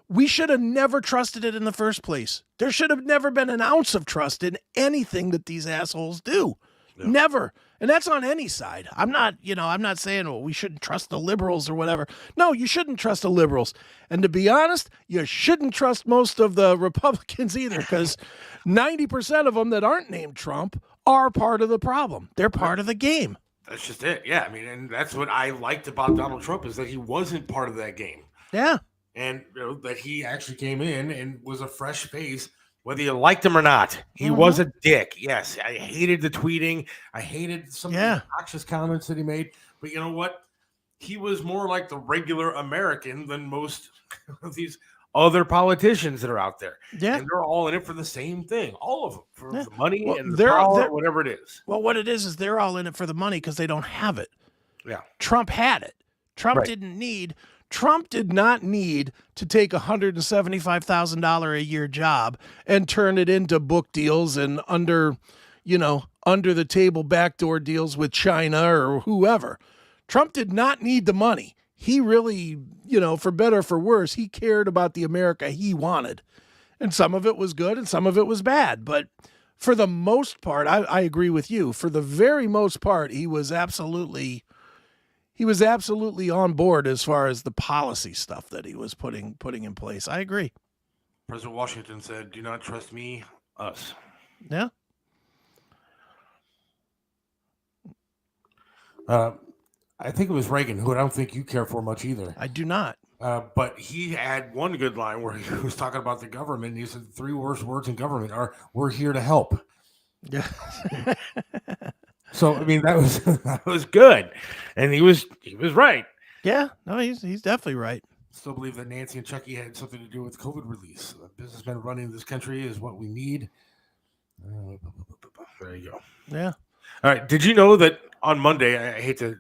We should have never trusted it in the first place. There should have never been an ounce of trust in anything that these assholes do. No. Never. And that's on any side. I'm not saying, well, we shouldn't trust the liberals or whatever. No, you shouldn't trust the liberals. And to be honest, you shouldn't trust most of the Republicans either, because 90% of them that aren't named Trump are part of the problem. They're part of the game. That's just it. Yeah. I mean, and that's what I liked about Donald Trump, is that he wasn't part of that game. Yeah. And that he actually came in and was a fresh face, whether you liked him or not. He was a dick. Yes. I hated the tweeting. I hated some of the obnoxious comments that he made. But you know what? He was more like the regular American than most of these other politicians that are out there. Yeah. And they're all in it for the same thing. All of them. For the money and the power, whatever it is. Well, what it is they're all in it for the money because they don't have it. Yeah. Trump had it. Trump did not need to take $175,000 a year job and turn it into book deals and under the table backdoor deals with China or whoever. Trump did not need the money. He really, for better or for worse, he cared about the America he wanted. And some of it was good and some of it was bad. But for the most part, I agree with you. For the very most part, he was absolutely he was absolutely on board as far as the policy stuff that he was putting in place. I agree. President Washington said, "Do not trust me, us." Yeah. I think it was Reagan, who I don't think you care for much either. I do not. But he had one good line where he was talking about the government. And he said, 3 worst words in government are, "We're here to help." Yeah. So, I mean, that was good. And he was right. Yeah. No, he's definitely right. Still believe that Nancy and Chucky had something to do with COVID release. Businessmen running this country is what we need. There you go. Yeah. All right. Did you know that on Monday, I hate to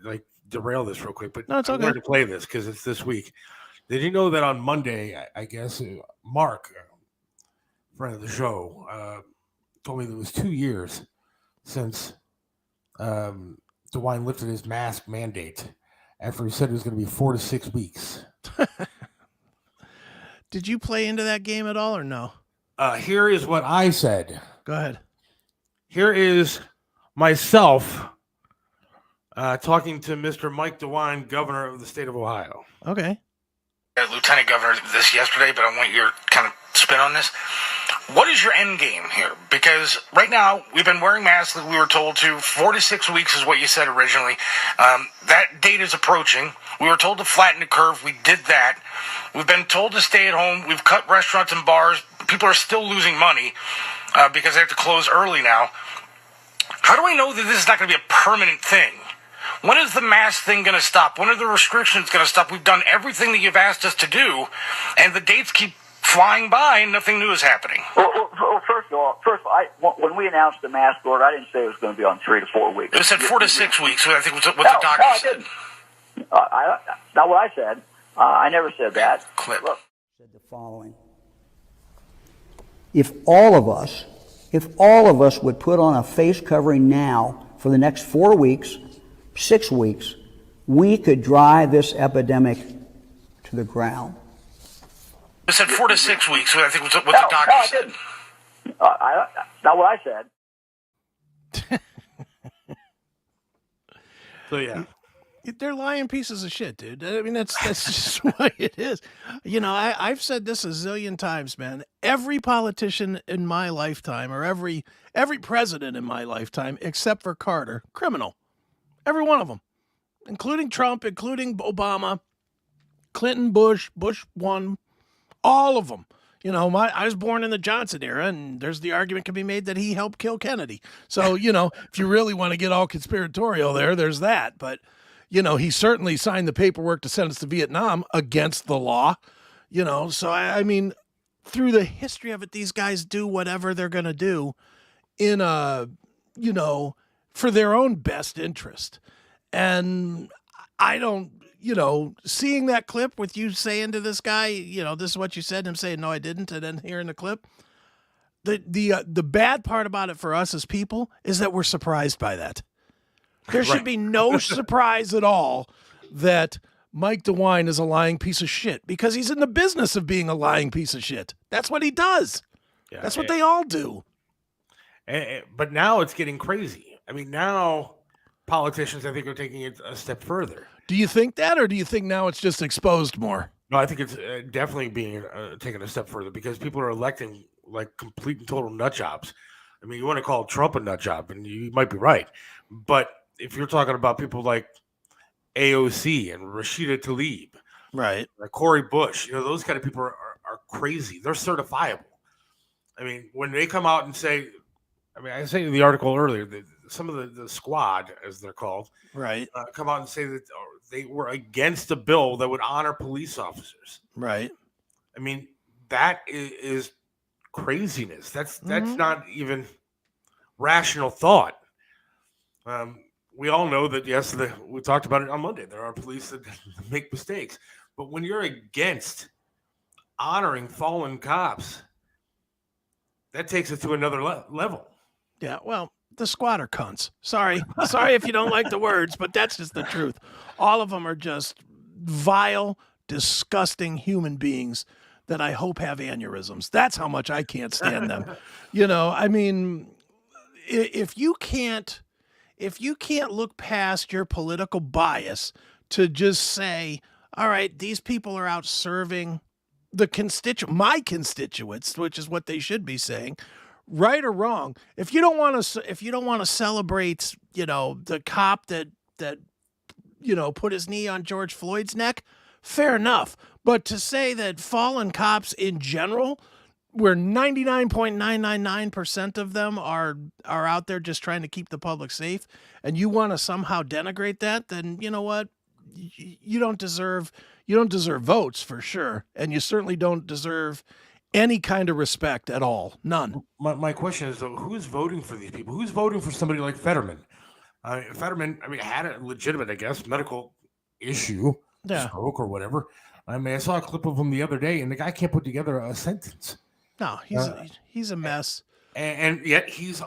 derail this real quick, but no, it's okay. I wanted to play this because it's this week. Did you know that on Monday, I guess, Mark, friend of the show, told me that it was 2 years since DeWine lifted his mask mandate after he said it was going to be 4 to 6 weeks. Did you play into that game at all or no? Here is what I said. Go ahead. Here is myself talking to Mr. Mike DeWine, governor of the state of Ohio. Okay. Lieutenant Governor, this yesterday, but I want your kind of spin on this. What is your end game here? Because right now, we've been wearing masks like we were told to. 4 to 6 weeks is what you said originally. That date is approaching. We were told to flatten the curve. We did that. We've been told to stay at home. We've cut restaurants and bars. People are still losing money because they have to close early now. How do I know that this is not going to be a permanent thing? When is the mask thing going to stop? When are the restrictions going to stop? We've done everything that you've asked us to do, and the dates keep flying by, and nothing new is happening. Well, first of all, when we announced the mask order, I didn't say it was going to be on 3 to 4 weeks. It said 4 to 6 weeks, I think was what the doctor said. Not what I said. I never said that. Clip. Look. Said the following. If all of us would put on a face covering now for the next 4 weeks, 6 weeks, we could drive this epidemic to the ground. It said 4 to 6 weeks, I think was what the doctor said. Not what I said. So, yeah. They're lying pieces of shit, dude. I mean, that's just what it is. You know, I've said this a zillion times, man. Every politician in my lifetime, or every president in my lifetime, except for Carter, criminal. Every one of them, including Trump, including Obama, Clinton, Bush 1, all of them. You know, I was born in the Johnson era, and there's the argument can be made that he helped kill Kennedy. So, you know, if you really want to get all conspiratorial there's that. But, you know, he certainly signed the paperwork to send us to Vietnam against the law, you know. So, I mean, through the history of it, these guys do whatever they're going to do in you know, for their own best interest. And I don't, you know, seeing that clip with you saying to this guy, you know, this is what you said, and him saying, no, I didn't, and then hearing the clip, the bad part about it for us as people is that we're surprised by that. There should be no surprise at all that Mike DeWine is a lying piece of shit, because he's in the business of being a lying piece of shit. That's what he does. Yeah, that's what they all do. But now it's getting crazy. I mean, now politicians, I think, are taking it a step further. Do you think that, or do you think now it's just exposed more? No, I think it's definitely being taken a step further, because people are electing like complete and total nut jobs. I mean, you want to call Trump a nut job, and you might be right. But if you're talking about people like AOC and Rashida Tlaib, right, like Cori Bush, you know, those kind of people are crazy. They're certifiable. I mean, when they come out and say, I mean, I say in the article earlier that some of the squad, as they're called, right, come out and say that they were against a bill that would honor police officers. Right. I mean, that is craziness. That's not even rational thought. We all know that, yes, we talked about it on Monday. There are police that make mistakes. But when you're against honoring fallen cops, that takes it to another level. Yeah, well, the squad are cunts. Sorry if you don't like the words, but that's just the truth. All of them are just vile, disgusting human beings that I hope have aneurysms. That's how much I can't stand them. You know, I mean, if you can't look past your political bias to just say, all right, these people are out serving my constituents, which is what they should be saying, right or wrong. If you don't want to celebrate, the cop that put his knee on George Floyd's neck, fair enough. But to say that fallen cops in general, where 99.999% of them are out there just trying to keep the public safe, and you want to somehow denigrate that, then you know what? You don't deserve votes for sure, and you certainly don't deserve any kind of respect at all. None. My question is, though, who's voting for these people? Who's voting for somebody like Fetterman? Fetterman, had a legitimate, I guess, medical issue, stroke or whatever. I saw a clip of him the other day, and the guy can't put together a sentence. No, he's a mess, and yet he's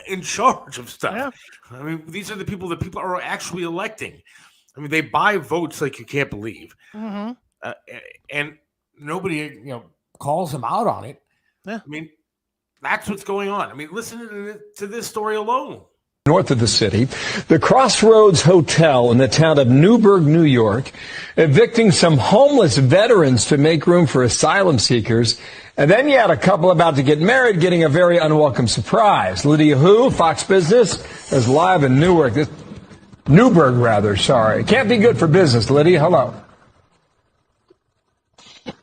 in charge of stuff. Yeah. These are the people that people are actually electing. They buy votes like you can't believe, and nobody, calls him out on it. Yeah. That's what's going on. Listen to this story alone. North of the city, the Crossroads Hotel in the town of Newburgh, New York, evicting some homeless veterans to make room for asylum seekers. And then you had a couple about to get married getting a very unwelcome surprise. Lydia Hu, Fox Business, is live in Newburgh, sorry. Can't be good for business. Lydia, hello.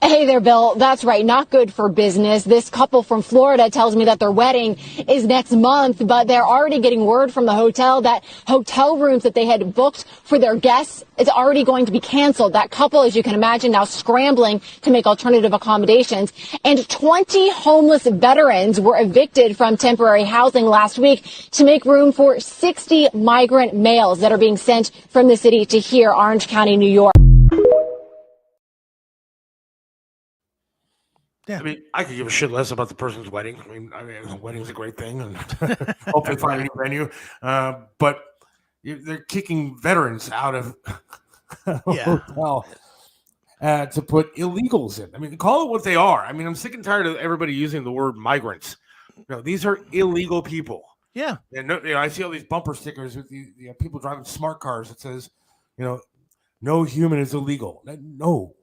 Hey there, Bill. That's right. Not good for business. This couple from Florida tells me that their wedding is next month, but they're already getting word from the hotel that hotel rooms that they had booked for their guests is already going to be canceled. That couple, as you can imagine, now scrambling to make alternative accommodations. And 20 homeless veterans were evicted from temporary housing last week to make room for 60 migrant males that are being sent from the city to here, Orange County, New York. Yeah. I could give a shit less about the person's wedding. A wedding's a great thing, and hopefully find a new venue. But they're kicking veterans out of a hotel to put illegals in. Call it what they are. I'm sick and tired of everybody using the word migrants. These are illegal people. Yeah. And I see all these bumper stickers with the people driving smart cars that says, no human is illegal. No.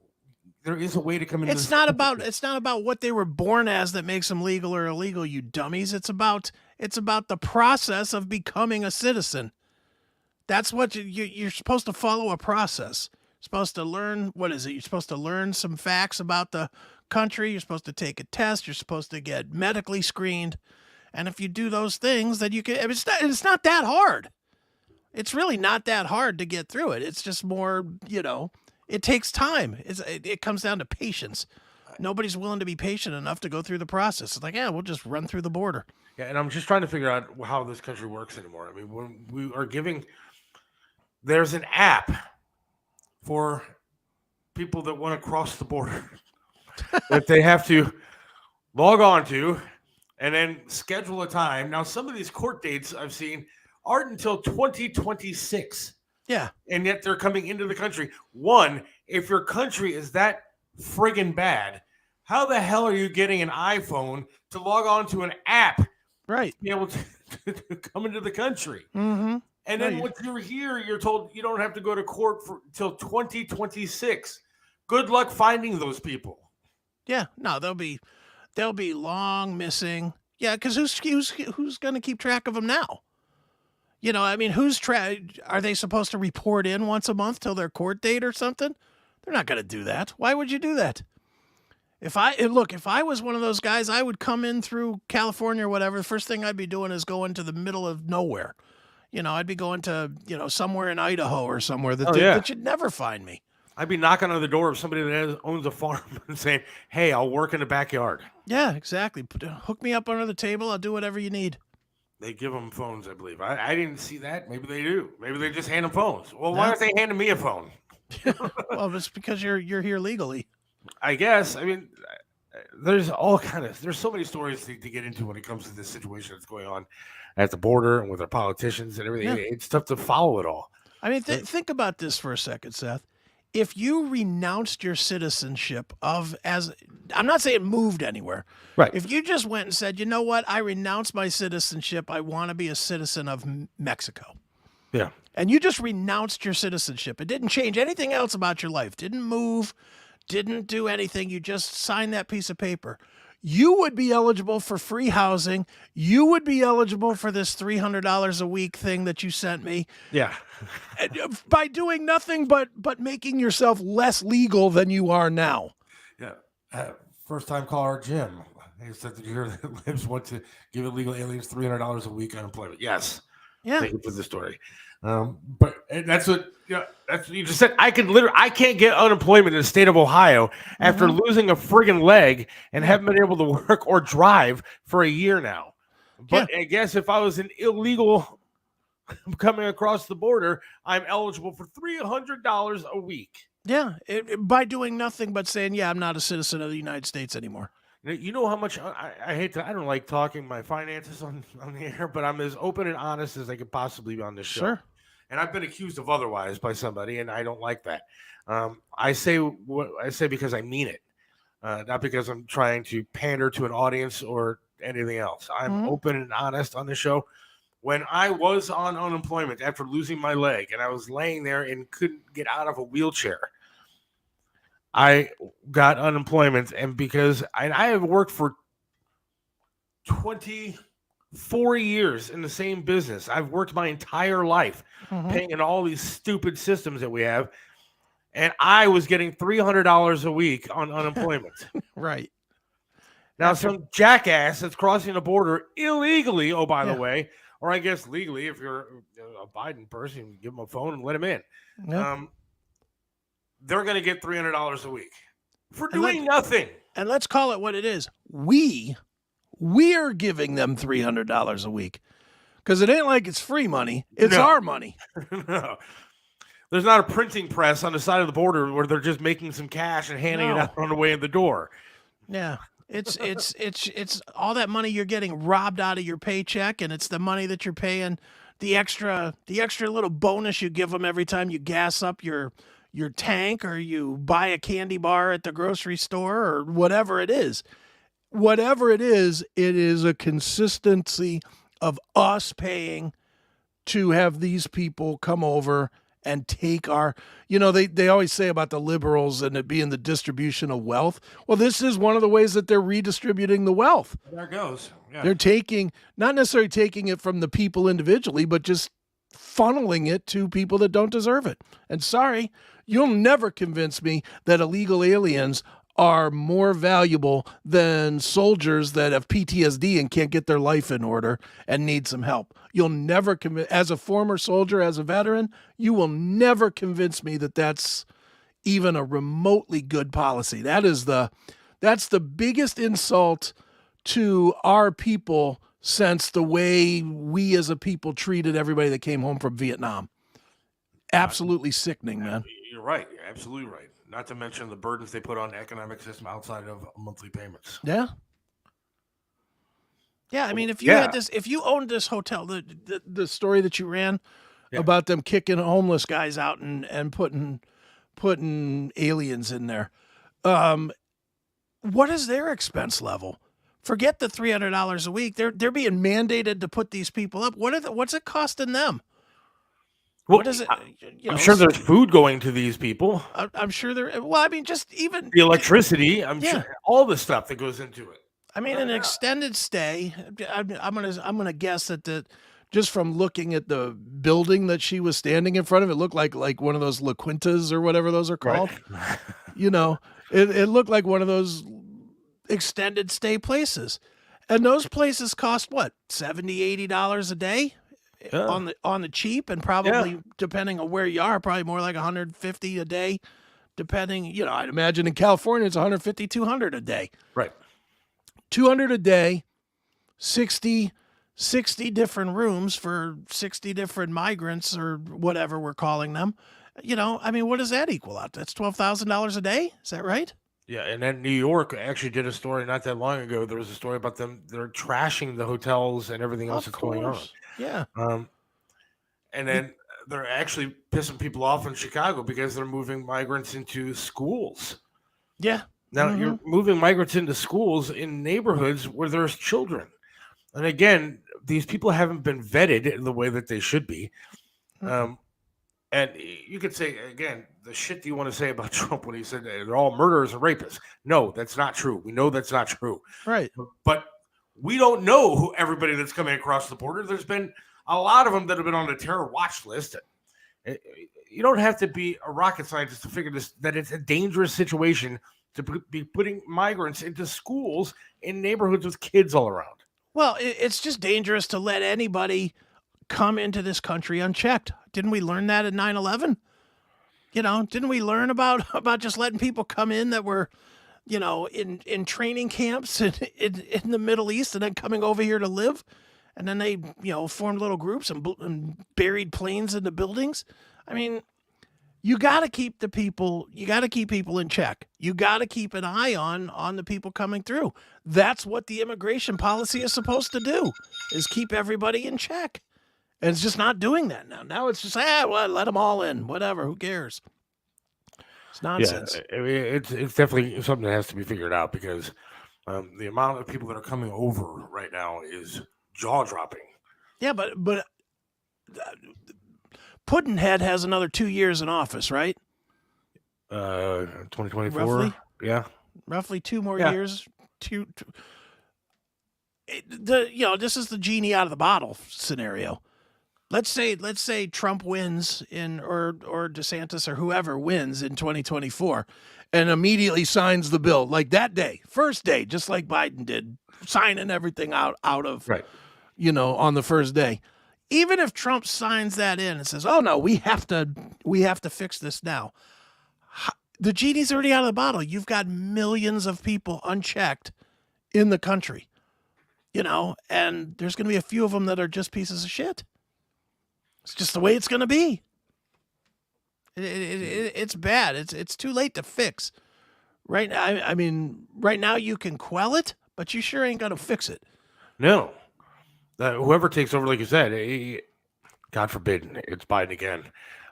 There is a way to come in. It's not about what they were born as that makes them legal or illegal, you dummies. It's about the process of becoming a citizen. That's what you're supposed to follow, a process. You're supposed to learn, what is it? You're supposed to learn some facts about the country. You're supposed to take a test. You're supposed to get medically screened. And if you do those things, then you can. It's not that hard. It's really not that hard to get through it. It's just more, it takes time. It comes down to patience. Nobody's willing to be patient enough to go through the process. It's like, we'll just run through the border. Yeah, and I'm just trying to figure out how this country works anymore. When we are there's an app for people that want to cross the border that they have to log on to and then schedule a time. Now, some of these court dates I've seen aren't until 2026. Yeah. And yet they're coming into the country. One, if your country is that friggin' bad, how the hell are you getting an iPhone to log on to an app? Right. To be able to come into the country. Mm-hmm. And then once you're here, you're told you don't have to go to court until 2026. Good luck finding those people. Yeah. No, they'll be long missing. Yeah, because who's going to keep track of them now? Are they supposed to report in once a month till their court date or something? They're not going to do that. Why would you do that? If I was one of those guys, I would come in through California or whatever. The first thing I'd be doing is going to the middle of nowhere. I'd be going to, somewhere in Idaho or somewhere that you'd never find me. I'd be knocking on the door of somebody that owns a farm and saying, hey, I'll work in the backyard. Yeah, exactly. Hook me up under the table. I'll do whatever you need. They give them phones, I believe. I didn't see that. Maybe they do. Maybe they just hand them phones. Well, why aren't they handing me a phone? Well, it's because you're here legally. I guess. There's so many stories to get into when it comes to this situation that's going on at the border and with our politicians and everything. Yeah. It's tough to follow it all. Think about this for a second, Seth. If you renounced your citizenship I'm not saying moved anywhere. Right. If you just went and said, you know what, I renounce my citizenship. I want to be a citizen of Mexico. Yeah. and you just renounced your citizenship. It didn't change anything else about your life. Didn't move, didn't do anything. You just signed that piece of paper. You would be eligible for free housing. You would be eligible for this $300 a week thing that you sent me. Yeah. By doing nothing but making yourself less legal than you are now. Yeah. First time caller Jim. He said that you hear that Libs want to give illegal aliens $300 a week unemployment. Yes. Yeah. Thank you for the story. But that's what you just said. I can't get unemployment in the state of Ohio after losing a friggin' leg and haven't been able to work or drive for a year now. But I guess if I was an illegal coming across the border, I'm eligible for $300 a week. Yeah, by doing nothing but saying, yeah, I'm not a citizen of the United States anymore. You know how much I don't like talking my finances on the air, but I'm as open and honest as I could possibly be on this show. Sure. And I've been accused of otherwise by somebody, and I don't like that. I say what I say because I mean it, not because I'm trying to pander to an audience or anything else. I'm open and honest on the show. When I was on unemployment after losing my leg and I was laying there and couldn't get out of a wheelchair, I got unemployment. And because I have worked for 24 years in the same business, I've worked my entire life paying in all these stupid systems that we have. And I was getting $300 a week on unemployment. Right. Now, some jackass that's crossing the border illegally, oh, by the way, or I guess legally, if you're a Biden person, you give them a phone and let them in. Yep. They're going to get $300 a week for doing nothing. And let's call it what it is. We're giving them $300 a week because it ain't like it's free money. It's our money. No. There's not a printing press on the side of the border where they're just making some cash and handing it out on the way in the door. Yeah. It's all that money you're getting robbed out of your paycheck, and it's the money that you're paying, the extra little bonus you give them every time you gas up your tank or you buy a candy bar at the grocery store or whatever it is. Whatever it is a consistency of us paying to have these people come over and take our, they always say about the liberals and it being the distribution of wealth. Well, this is one of the ways that they're redistributing the wealth. There it goes. Yeah. They're not necessarily taking it from the people individually, but just funneling it to people that don't deserve it. And sorry, you'll never convince me that illegal aliens are more valuable than soldiers that have PTSD and can't get their life in order and need some help. You'll never as a former soldier, as a veteran, you will never convince me that that's even a remotely good policy. That's the biggest insult to our people since the way we as a people treated everybody that came home from Vietnam. Absolutely sickening, man. You're right. You're absolutely right. Not to mention the burdens they put on the economic system outside of monthly payments. Yeah. Yeah, I mean, if you owned this hotel, the story that you ran about them kicking homeless guys out and putting aliens in there, what is their expense level? Forget the $300 a week. They're being mandated to put these people up. What's it costing them? Well, what is it? I'm sure there's food going to these people. I'm sure there. Well, I mean, just even the electricity. I'm sure all the stuff that goes into it. I mean, an extended stay. I'm gonna guess that just from looking at the building that she was standing in front of, it looked like one of those La Quintas or whatever those are called. Right. It looked like one of those extended stay places, and those places cost what, $70-$80 a day. On the cheap, and probably depending on where you are, probably more like $150 a day, depending. I'd imagine in California it's $150, $200 a day. Right. $200 a day, 60 different rooms for 60 different migrants or whatever we're calling them. I mean, what does that equal out? That's $12,000 a day. Is that right? Yeah, and then New York actually did a story not that long ago. There was a story about them. They're trashing the hotels and everything else that's going on. Yeah. And then they're actually pissing people off in Chicago because they're moving migrants into schools. Yeah. Now you're moving migrants into schools in neighborhoods where there's children. And again, these people haven't been vetted in the way that they should be. And you could say, again, the shit you want to say about Trump when he said they're all murderers and rapists. No, that's not true. We know that's not true. Right. But we don't know who everybody that's coming across the border. There's been a lot of them that have been on the terror watch list. You don't have to be a rocket scientist to figure this, that it's a dangerous situation to be putting migrants into schools in neighborhoods with kids all around. Well, it's just dangerous to let anybody come into this country unchecked. Didn't we learn that at 9/11? Didn't we learn about just letting people come in that were, in training camps in the Middle East and then coming over here to live? And then they, formed little groups and buried planes into buildings. I mean, you got to keep people in check. You got to keep an eye on the people coming through. That's what the immigration policy is supposed to do, is keep everybody in check. And it's just not doing that now. Now it's just, well, let them all in. Whatever. Who cares? It's nonsense. Yeah, I mean, it's definitely something that has to be figured out because the amount of people that are coming over right now is jaw-dropping. Yeah, but Puddinhead has another 2 years in office, right? 2024. Roughly? Yeah. Roughly 2 more years. This is the genie out of the bottle scenario. Let's say Trump wins or DeSantis or whoever wins in 2024 and immediately signs the bill like that day, first day, just like Biden did, signing everything out of, right. On the first day. Even if Trump signs that in and says, "Oh no, we have to fix this now." The genie's already out of the bottle. You've got millions of people unchecked in the country, and there's going to be a few of them that are just pieces of shit. It's just the way it's going to be. It's bad. It's too late to fix. Right now, I mean, right now you can quell it, but you sure ain't going to fix it. No. Whoever takes over, like you said, God forbid it's Biden again.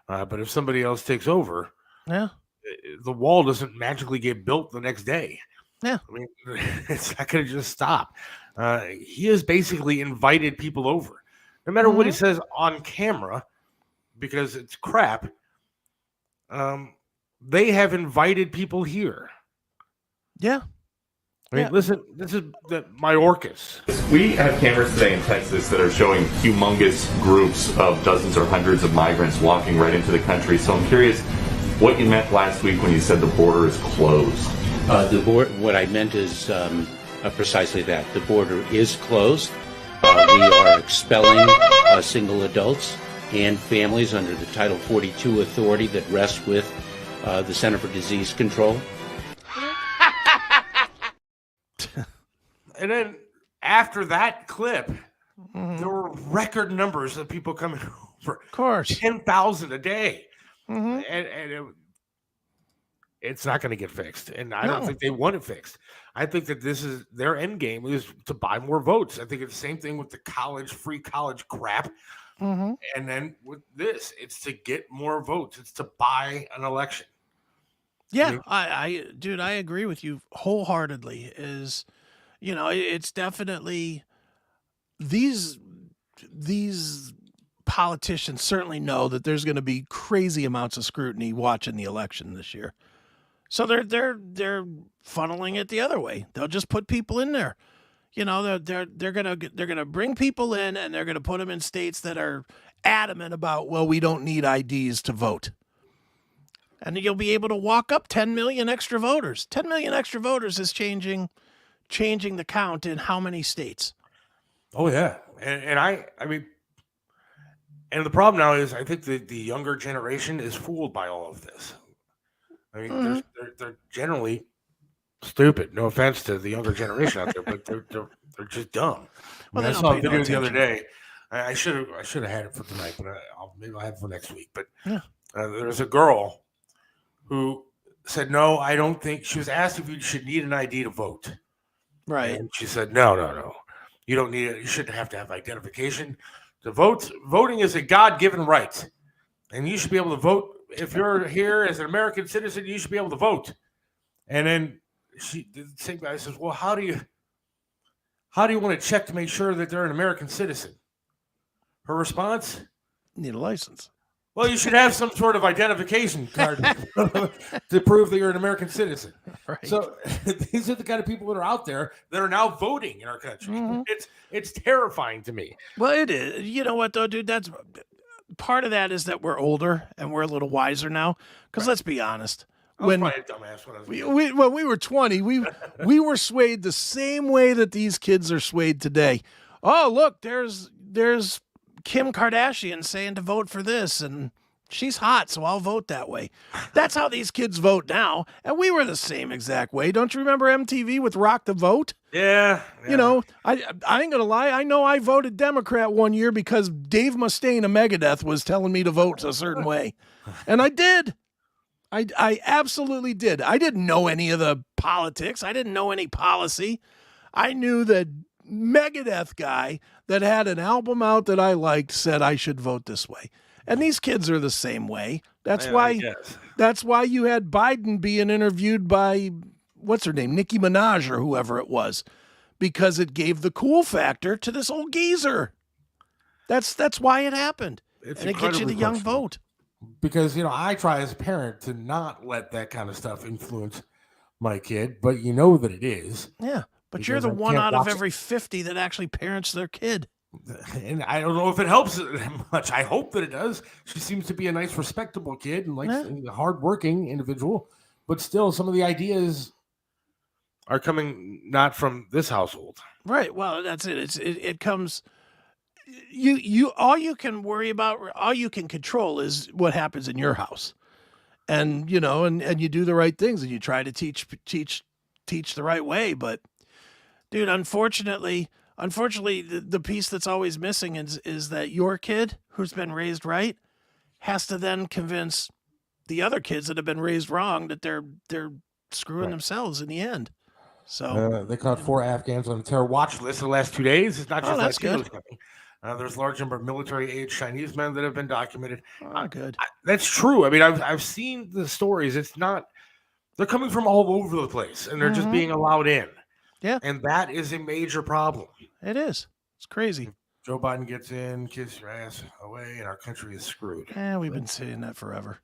But if somebody else takes over, yeah, the wall doesn't magically get built the next day. Yeah. I mean, it's not going to just stop. He has basically invited people over. No matter what he says on camera, because it's crap, they have invited people here. Yeah. I mean, listen, this is the Mayorkas. We have cameras today in Texas that are showing humongous groups of dozens or hundreds of migrants walking right into the country. So I'm curious what you meant last week when you said the border is closed. What I meant is precisely that. The border is closed. We are expelling single adults and families under the Title 42 authority that rests with the Center for Disease Control. And then after that clip, there were record numbers of people coming over. Of course. 10,000 a day. And it's not going to get fixed. And I don't think they want it fixed. I think that this is their end game is to buy more votes. I think it's the same thing with the free college crap. And then with this, it's to get more votes. It's to buy an election. Yeah, dude, I agree with you wholeheartedly. It's definitely these politicians certainly know that there's going to be crazy amounts of scrutiny watching the election this year. So they're funneling it the other way. They'll just put people in there. They're gonna bring people in and they're gonna put them in states that are adamant about, well, we don't need IDs to vote. And you'll be able to walk up 10 million extra voters. 10 million extra voters is changing the count in how many states? Oh yeah, and I mean, and the problem now is I think the younger generation is fooled by all of this. I mean, they're generally stupid. No offense to the younger generation out there, but they're just dumb. Well, I saw a video the other day. I should have had it for tonight, but maybe I'll have it for next week. But there's a girl who said, "No, I don't think." She was asked if you should need an ID to vote. Right. And she said, "No. You don't need it. You shouldn't have to have identification to vote. Voting is a God-given right, and you should be able to vote. If you're here as an American citizen, you should be able to vote." And then the same guy says, "Well, how do you want to check to make sure that they're an American citizen?" Her response: "Need a license." Well, you should have some sort of identification card to prove that you're an American citizen. Right. So these are the kind of people that are out there that are now voting in our country. It's terrifying to me. Well, it is. You know what, though, dude? That's part of that is that we're older and we're a little wiser now. Because let's be honest. When I was probably a dumbass when I was when we were 20, we were swayed the same way that these kids are swayed today. Oh, look, there's Kim Kardashian saying to vote for this, and she's hot, so I'll vote that way. That's how these kids vote now, and we were the same exact way. Don't you remember MTV with Rock the Vote? Yeah. You know, I ain't gonna lie. I know I voted Democrat one year because Dave Mustaine of Megadeth was telling me to vote a certain way, and I did. I absolutely did. I didn't know any of the politics. I didn't know any policy. I knew that Megadeth guy that had an album out that I liked said I should vote this way. And these kids are the same way. That's why you had Biden being interviewed by, what's her name, Nicki Minaj or whoever it was, because it gave the cool factor to this old geezer. That's why it happened. And it gets you the young vote. Because, I try as a parent to not let that kind of stuff influence my kid, but you know that it is. Yeah. But you're the one out of every 50 that actually parents their kid. And I don't know if it helps much. I hope that it does. She seems to be a nice, respectable kid and a hardworking individual. But still, some of the ideas are coming not from this household. Right. Well, that's it. It comes. You all you can worry about, all you can control is what happens in your house, and and you do the right things and you try to teach the right way, but. Dude, unfortunately, the piece that's always missing is that your kid, who's been raised right, has to then convince the other kids that have been raised wrong that they're screwing themselves in the end. So they caught 4 Afghans on the terror watch list in the last 2 days. It's not just that's good. There's a large number of military-age Chinese men that have been documented. Good. That's true. I mean, I've seen the stories. They're coming from all over the place, and they're just being allowed in. Yeah. And that is a major problem. It is. It's crazy. Joe Biden gets in, kiss your ass away, and our country is screwed. We've been saying that forever.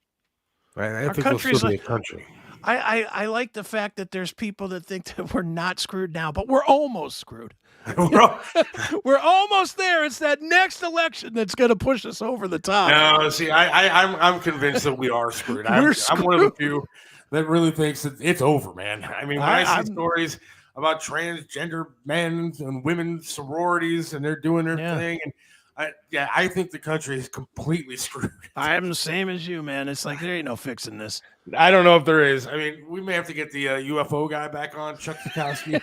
Right? I think it'll still be a country. I like the fact that there's people that think that we're not screwed now, but we're almost screwed. We're almost there. It's that next election that's going to push us over the top. No, see, I'm convinced that we are screwed. I'm one of the few that really thinks that it's over, man. I mean, when I see stories about transgender men and women's sororities, and they're doing their thing. And I think the country is completely screwed. I'm the same as you, man. It's like there ain't no fixing this. I don't know if there is. I mean, we may have to get the UFO guy back on, Chuck Zukowski,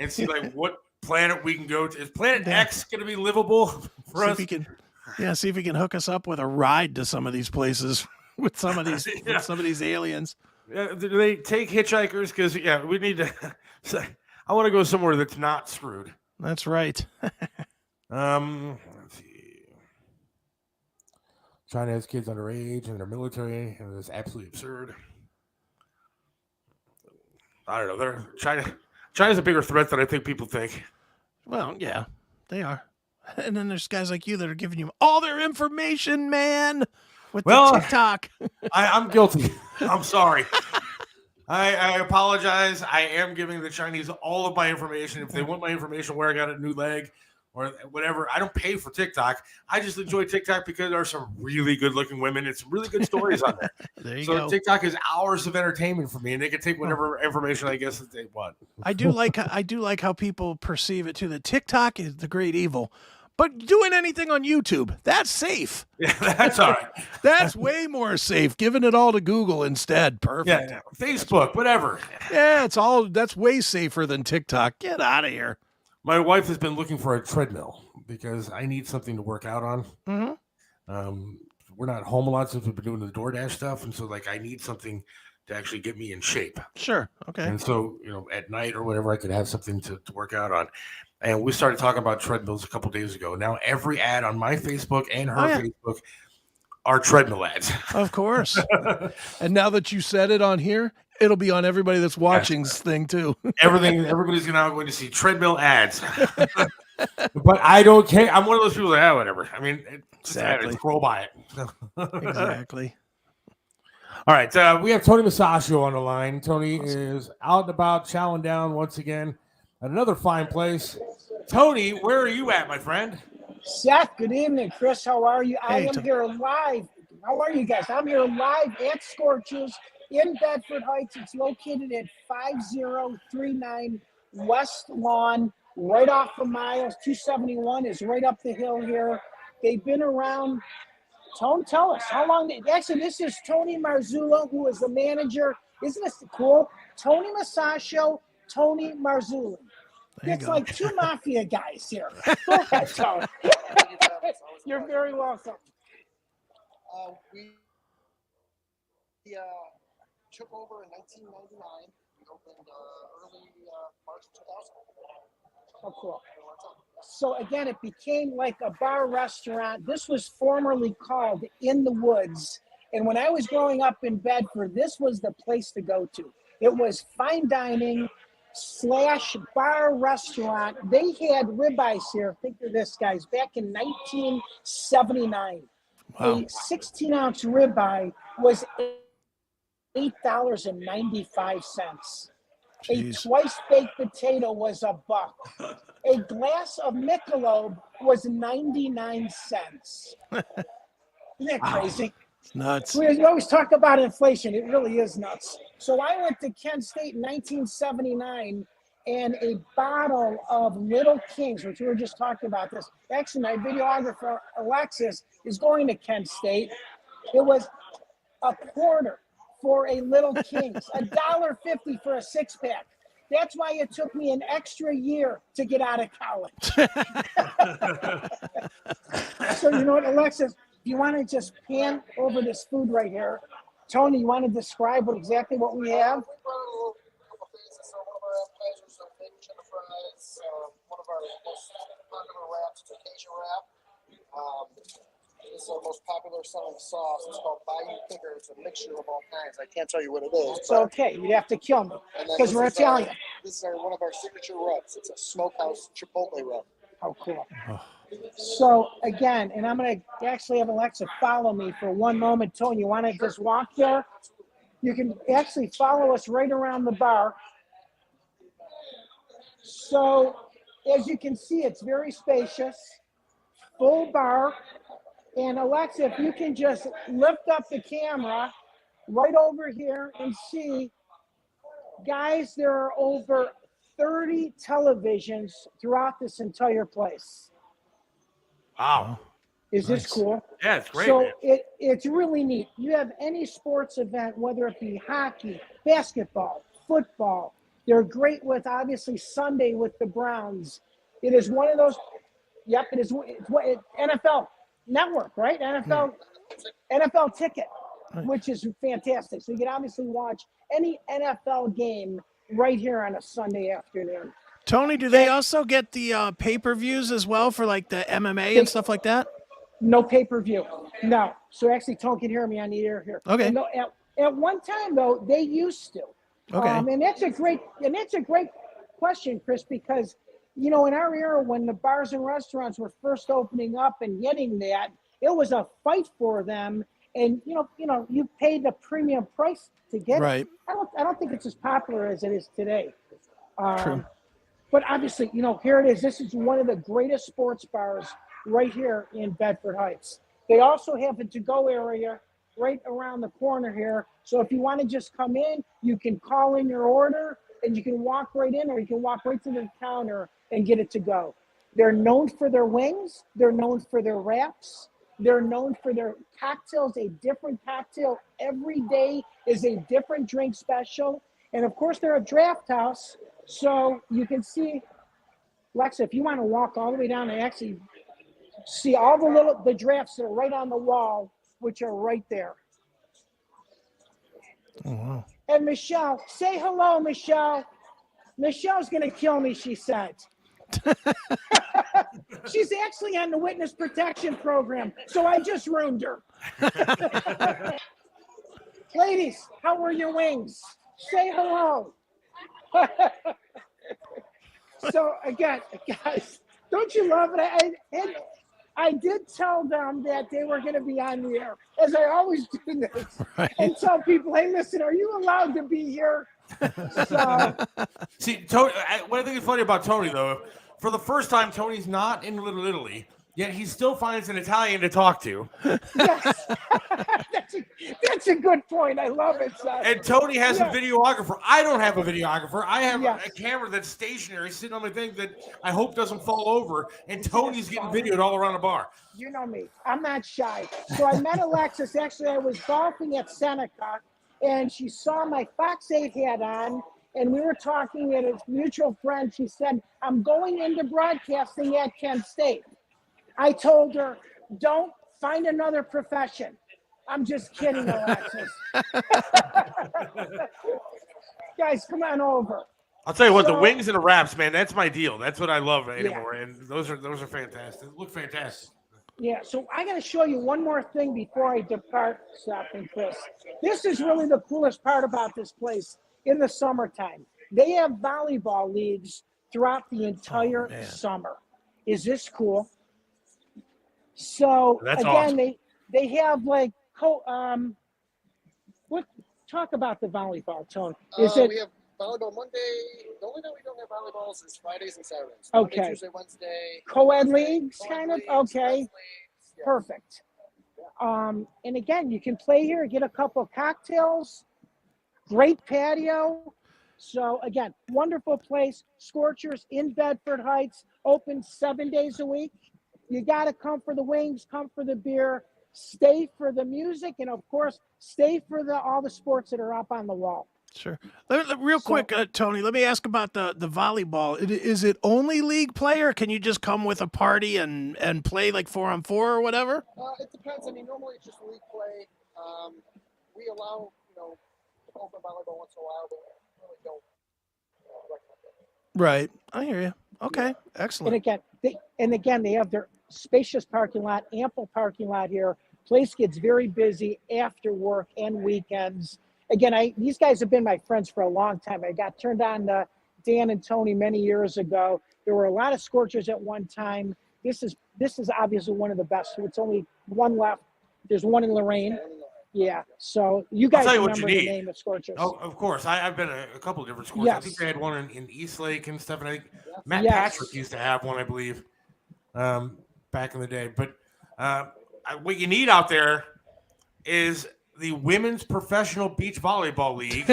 and see what planet we can go to. Is Planet X going to be livable for us? See if he can hook us up with a ride to some of these places with some of these with some of these aliens. Do they take hitchhikers? Because we need to. I want to go somewhere that's not screwed. That's right. Let's see. China has kids underage and they're military, and it's absolutely absurd. I don't know. China's a bigger threat than I think people think. Well, yeah, they are. And then there's guys like you that are giving you all their information, man, with the TikTok. I'm guilty. I'm sorry. I apologize. I am giving the Chinese all of my information. If they want my information, where I got a new leg or whatever, I don't pay for TikTok. I just enjoy TikTok because there are some really good-looking women and some really good stories on there. There you go. TikTok is hours of entertainment for me, and they can take whatever information I guess that they want. I do like how people perceive it too. That TikTok is the great evil. But doing anything on YouTube, that's safe. Yeah, that's all right. That's way more safe. Giving it all to Google instead. Perfect. Yeah, Facebook, whatever. Yeah, that's way safer than TikTok. Get out of here. My wife has been looking for a treadmill because I need something to work out on. Mm-hmm. We're not home a lot since we've been doing the DoorDash stuff, and so I need something to actually get me in shape. Sure. Okay. And so at night or whatever, I could have something to work out on. And we started talking about treadmills a couple days ago. Now every ad on my Facebook and her Facebook are treadmill ads. Of course. And now that you said it on here, it'll be on everybody that's watching's thing too. Everybody's now going to see treadmill ads. But I don't care. I'm one of those people that, whatever. I mean, Exactly. Scroll by it. Exactly. All right, we have Tony Musachio on the line. Tony is out and about, chowing down once again at another fine place. Tony, where are you at, my friend? Seth, good evening. Chris, how are you? Hey, I am here live. How are you guys? I'm here live at Scorches in Bedford Heights. It's located at 5039 West Lawn, right off of Miles. 271 is right up the hill here. They've been around. Tone, tell us, how long? Actually, this is Tony Marzullo, who is the manager. Isn't this cool? Tony Musachio, Tony Marzullo. It's like two mafia guys here. Go ahead, Tony. You're very welcome. We took over in 1999. We opened early March 2000. Oh, cool. So again, it became like a bar restaurant. This was formerly called In the Woods. And when I was growing up in Bedford, this was the place to go to. It was fine dining / bar restaurant. They had ribeyes here. Think of this, guys. Back in 1979, wow. a 16-ounce ribeye was $8.95. A twice-baked potato was $1. A glass of Michelob was 99 cents. Isn't that crazy? It's nuts. We always talk about inflation. It really is nuts. So I went to Kent State in 1979, and a bottle of Little Kings, which we were just talking about this. Actually, my videographer, Alexis, is going to Kent State. It was a quarter for a Little Kings, $1.50 for a six-pack. That's why it took me an extra year to get out of college. So you know what, Alexis, you want to just pan over this food right here. Tony, you want to describe exactly what we have? We brought a little couple things. So one of our appetizers are bacon cheddar fries. One of our most popular wraps is a Cajun wrap. This is our most popular selling sauce. It's called Bayou Kicker. It's a mixture of all kinds. I can't tell you what it is. It's okay. You'd have to kill me because we're Italian. This is one of our signature rubs. It's a smokehouse chipotle rub. How cool. So again, and I'm going to actually have Alexa follow me for one moment. Tony, you want to just walk there? You can actually follow us right around the bar. So as you can see, it's very spacious, full bar. And Alexa, if you can just lift up the camera right over here and see, guys, there are over 30 televisions throughout this entire place. Wow. Is this cool? Yeah, it's great. So man. it's really neat. You have any sports event, whether it be hockey, basketball, football. They're great with, obviously, Sunday with the Browns. It is one of those, yep, it's NFL Network, right? NFL Ticket, which is fantastic. So you can obviously watch any NFL game right here on a Sunday afternoon. Tony, do they also get the pay-per-views as well for like the MMA and stuff like that? No pay-per-view. No. So actually, Tony can hear me on the air here. Okay. And at one time though, they used to. Okay. And that's a great question, Chris, because you know, in our era when the bars and restaurants were first opening up and getting that, it was a fight for them. And you know, you paid the premium price to get it. I don't think it's as popular as it is today. True. But obviously, you know, here it is. This is one of the greatest sports bars right here in Bedford Heights. They also have a to-go area right around the corner here. So if you want to just come in, you can call in your order and you can walk right in, or you can walk right to the counter and get it to go. They're known for their wings. They're known for their wraps. They're known for their cocktails, a different cocktail every day is a different drink special. And of course, they're a draft house. So you can see, Lexa, if you want to walk all the way down and actually see all the drafts that are right on the wall, which are right there. Oh, wow. And Michelle, say hello, Michelle. Michelle's going to kill me, she said. She's actually on the witness protection program, so I just ruined her. Ladies, how were your wings? Say hello. So again, guys, don't you love it? I did tell them that they were going to be on the air, as I always do this, and tell people, hey, listen, are you allowed to be here? So, see, Tony. What I think is funny about Tony, though, for the first time, Tony's not in Little Italy, yet he still finds an Italian to talk to. Yes, that's a good point. I love it, Seth. And Tony has a videographer. I don't have a videographer. I have a camera that's stationary, sitting on my thing that I hope doesn't fall over. And Tony's getting videoed all around the bar. You know me. I'm not shy. So I met Alexis. Actually, I was golfing at Seneca, and she saw my Fox 8 hat on, and we were talking at a mutual friend. She said, I'm going into broadcasting at Kent State. I told her, don't find another profession. I'm just kidding, Alexis. Guys, come on over. I'll tell you what, the wings and the wraps, man, that's my deal. That's what I love anymore. And those are fantastic. They look fantastic. Yeah, so I got to show you one more thing before I depart, Seth and Chris. This is really the coolest part about this place in the summertime. They have volleyball leagues throughout the entire summer. Is this cool? So that's again, awesome. they have like what? Talk about the volleyball, Tony. We have volleyball Monday. The only night we don't have volleyballs is Fridays and Saturdays. Okay. Monday, Tuesday, Wednesday. Co-ed leagues, kind of? Leagues, Okay. leagues, yeah. Perfect. And again, you can play here, get a couple cocktails, great patio. So again, wonderful place. Scorchers in Bedford Heights, open 7 days a week. You got to come for the wings, come for the beer, stay for the music, and of course, stay for all the sports that are up on the wall. Sure. Real quick, Tony, let me ask about the volleyball. Is it only league play, or can you just come with a party and play like 4-on-4 or whatever? It depends. I mean, normally it's just league play. We allow, open volleyball once in a while, but we really don't recommend it. Right. I hear you. Okay. Excellent. And again, they have their spacious parking lot, ample parking lot here. Place gets very busy after work and weekends. Again, these guys have been my friends for a long time. I got turned on to Dan and Tony many years ago. There were a lot of Scorchers at one time. This is obviously one of the best. It's only one left. There's one in Lorraine. Yeah. So you guys remember the name of Scorchers. Oh, of course. I've been a couple of different Scorchers. Yes. I think they had one in Eastlake and stuff. And I think Matt Patrick used to have one, I believe, back in the day. But what you need out there is the Women's Professional Beach Volleyball League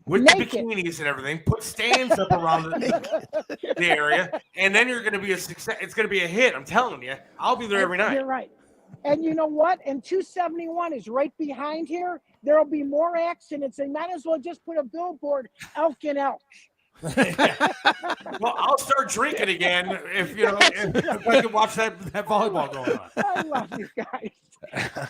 with the bikinis and everything. Put stands up around the area, and then you're going to be a success. It's going to be a hit. I'm telling you. I'll be there every night. You're right. And you know what? And 271 is right behind here. There'll be more accidents. They might as well just put a billboard, elk and elk. Well, I'll start drinking again if if I can watch that volleyball going on. I love you guys.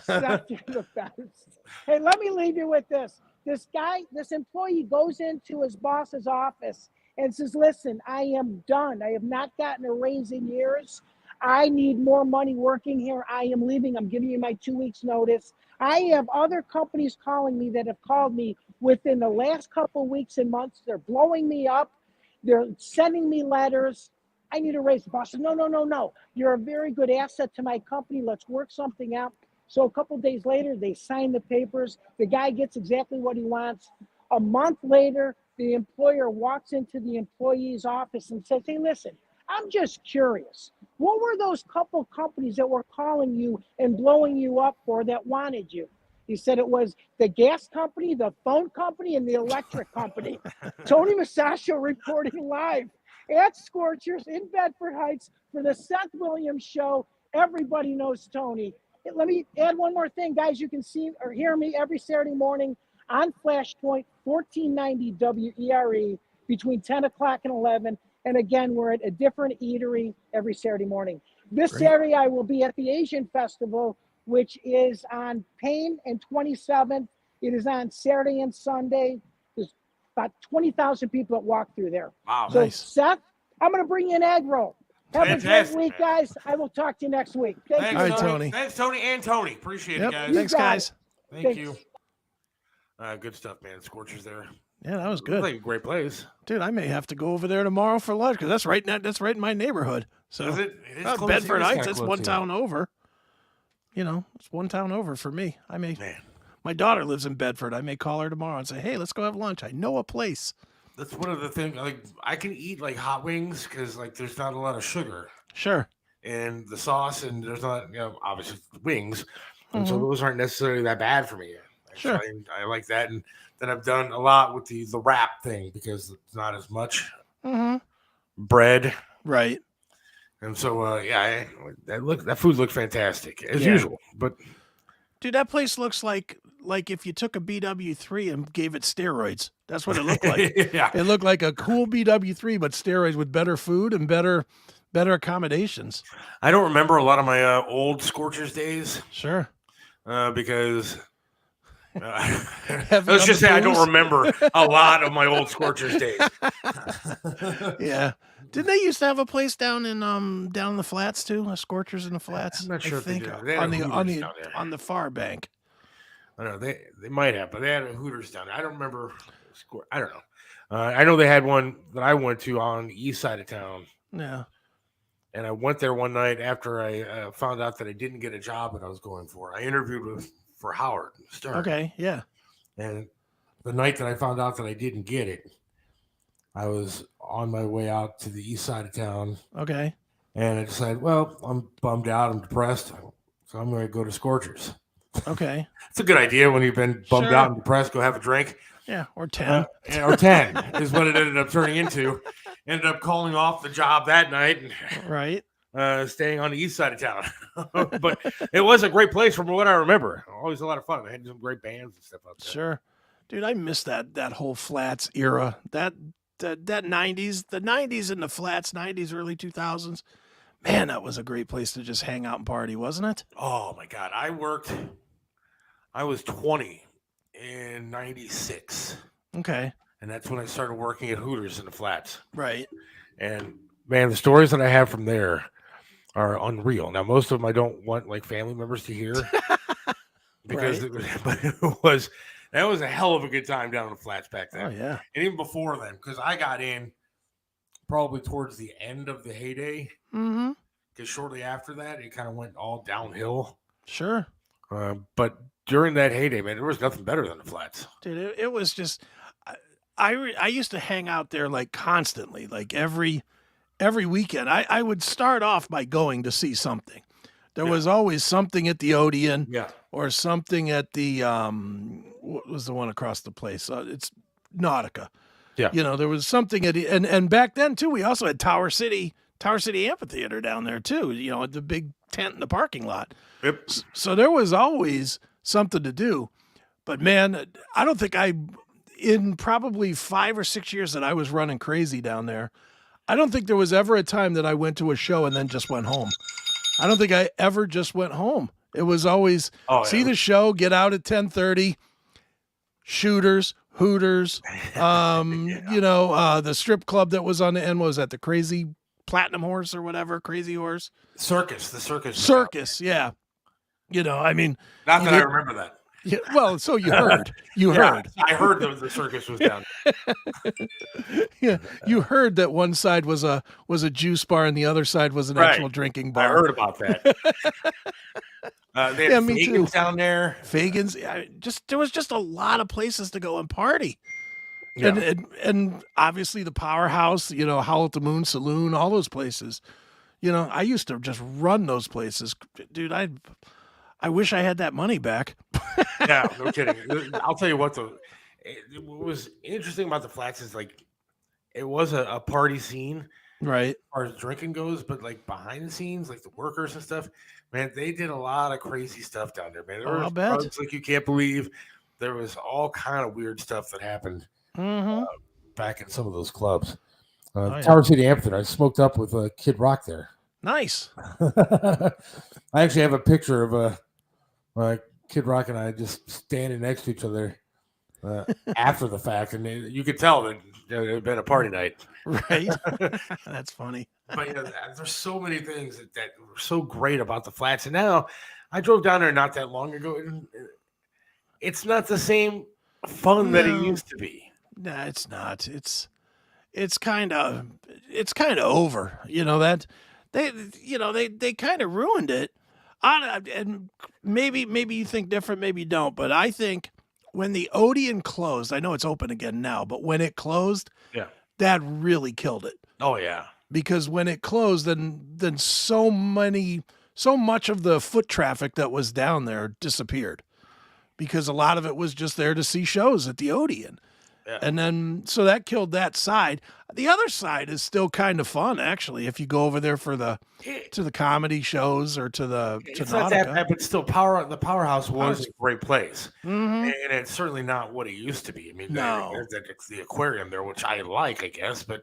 Seth, you're the best. Hey, let me leave you with this. This employee goes into his boss's office and says, listen, I am done. I have not gotten a raise in years. I need more money working here. I am leaving. I'm giving you my 2 weeks notice. I have other companies calling me that have called me within the last couple weeks and months. They're blowing me up. They're sending me letters. I need a raise. The boss says, no. You're a very good asset to my company. Let's work something out. So a couple days later, they sign the papers. The guy gets exactly what he wants. A month later, the employer walks into the employee's office and says, hey, listen, I'm just curious. What were those couple companies that were calling you and blowing you up for that wanted you? He said it was the gas company, the phone company, and the electric company. Tony Musachio reporting live at Scorchers in Bedford Heights for the Seth Williams Show. Everybody knows Tony. Let me add one more thing, guys. You can see or hear me every Saturday morning on Flashpoint, 1490 WERE, between 10 o'clock and 11. And again, we're at a different eatery every Saturday morning. This Saturday, I will be at the Asian Festival, which is on Payne and 27th. It is on Saturday and Sunday. There's about 20,000 people that walk through there. Wow, so, nice. Seth, I'm going to bring you an egg roll. Have Fantastic, a great week, guys. I will talk to you next week. Thank you. All right, Tony. Thanks, Tony and Tony. Appreciate it, guys. Thanks, guys. Thank you. Good stuff, man. Scorchers there. Yeah, that was good. Like a great place, dude. I may have to go over there tomorrow for lunch because that's right in my neighborhood. So Is it? It's close. Bedford It is Heights, kinda it's close one to you. town over. You know, it's one town over for me. Man, My daughter lives in Bedford. I may call her tomorrow and say, hey, let's go have lunch. I know a place. that's one of the things. Like, I can eat like hot wings because like there's not a lot of sugar Sure. in the sauce, and there's not, obviously wings, and so Mhm. those aren't necessarily that bad for me. Sure. I like that, and then I've done a lot with the wrap thing because it's not as much Mm-hmm. bread, Right. and so that food looked fantastic as Yeah. usual. But Dude, that place looks like if you took a BW3 and gave it steroids. That's what it looked like. Yeah. It looked like a cool BW3, but steroids with better food and better accommodations. I don't remember a lot of my old Scorchers days. Sure. Because Heavy let's on just the say I don't booze? remember a lot of my old Scorchers days. Yeah. Didn't they used to have a place down in the flats too? A Scorchers in the flats? I'm not sure I if they think do. They had a Hooters down there. on the far bank. I don't know. They might have, but they had a Hooters down there. I don't remember. I don't know. I know they had one that I went to on the east side of town. Yeah. And I went there one night after I found out that I didn't get a job that I was going for. I interviewed for Howard Stern. Okay, yeah. And the night that I found out that I didn't get it, I was on my way out to the east side of town. Okay. And I decided, well, I'm bummed out. I'm depressed. So I'm going to go to Scorchers. Okay. It's a good idea when you've been bummed Sure. out and depressed. Go have a drink. Yeah, or 10. Or 10 is what it ended up turning into. Ended up calling off the job that night and right. Staying on the east side of town. But it was a great place from what I remember. Always a lot of fun. I had some great bands and stuff up there. Sure. Dude, I miss that whole flats era. That 90s, the 90s and the flats, 90s, early 2000s. Man, that was a great place to just hang out and party, wasn't it? Oh my God. I was 20 in 96. Okay. And that's when I started working at Hooters in the flats. Right. And man, the stories that I have from there are unreal. Now, most of them I don't want like family members to hear because that was a hell of a good time down in the flats back then. Oh, yeah. And even before then, because I got in probably towards the end of the heyday. Mm-hmm. Because shortly after that, it kind of went all downhill. Sure. But during that heyday, man, there was nothing better than the flats. Dude, it was just I used to hang out there like constantly, like every weekend. I would start off by going to see something. There was always something at the Odeon, or something at the what was the one across the place? It's Nautica. Yeah, you know, there was something at and back then too. We also had Tower City Amphitheater down there too. You know, the big tent in the parking lot. Yep. So there was always something to do. But man, I don't think in probably 5 or 6 years that I was running crazy down there, I don't think there was ever a time that I went to a show and then just went home. I don't think I ever just went home. It was always see the show, get out at 10:30, Shooters, Hooters, you know, the strip club that was on the end, was that the Crazy Platinum Horse or whatever, Crazy Horse? The circus. Circus, yeah. You know, I mean, not that I remember that. Yeah, well, so you heard. Heard. I heard the circus was down. Yeah, you heard that one side was a juice bar and the other side was an actual drinking bar. I heard about that. They had Fagans down there. Fagans. There was just a lot of places to go and party. Yeah. And obviously the Powerhouse, you know, Howl at the Moon Saloon, all those places. You know, I used to just run those places. Dude, I wish I had that money back. Yeah, no kidding. I'll tell you what, though. What was interesting about the flats is like it was a party scene, right? As far as drinking goes, but like behind the scenes, like the workers and stuff, man, they did a lot of crazy stuff down there, man. There was I'll bet. drugs like you can't believe. There was all kind of weird stuff that happened back in some of those clubs. Tower City Amphitheater. I smoked up with Kid Rock there. Nice. I actually have a picture of Kid Rock and I just standing next to each other after the fact, and you could tell that it had been a party night. Right. That's funny. But you know, there's so many things that were so great about the flats. And now I drove down there not that long ago, and it's not the same fun that it used to be. No, it's not. It's kind of over. You know, they kind of ruined it. And maybe you think different, maybe you don't, but I think when the Odeon closed, I know it's open again now, but when it closed, Yeah. that really killed it. Oh yeah. Because when it closed, then so much of the foot traffic that was down there disappeared, because a lot of it was just there to see shows at the Odeon. Yeah. And then, so that killed that side. The other side is still kind of fun, actually, if you go over there to the comedy shows or to It's not that bad, but still, the Powerhouse was a great place, and it's certainly not what it used to be. I mean, No. there's the aquarium there, which I like, I guess, but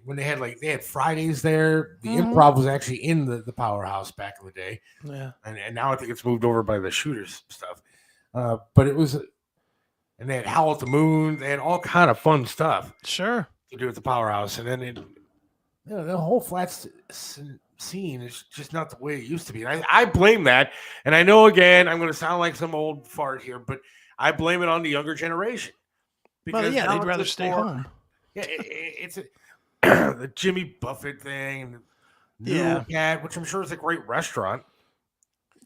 when they had Fridays there, the Improv was actually in the Powerhouse back in the day, and now I think it's moved over by the Shooters stuff, but it was. And they had Howl at the Moon. They had all kind of fun stuff. Sure. To do at the Powerhouse. And then the whole Flats scene is just not the way it used to be. And I blame that. And I know, again, I'm going to sound like some old fart here, but I blame it on the younger generation. Well, yeah, they'd rather stay home. Yeah, it's the Jimmy Buffett thing. And Cat, which I'm sure is a great restaurant.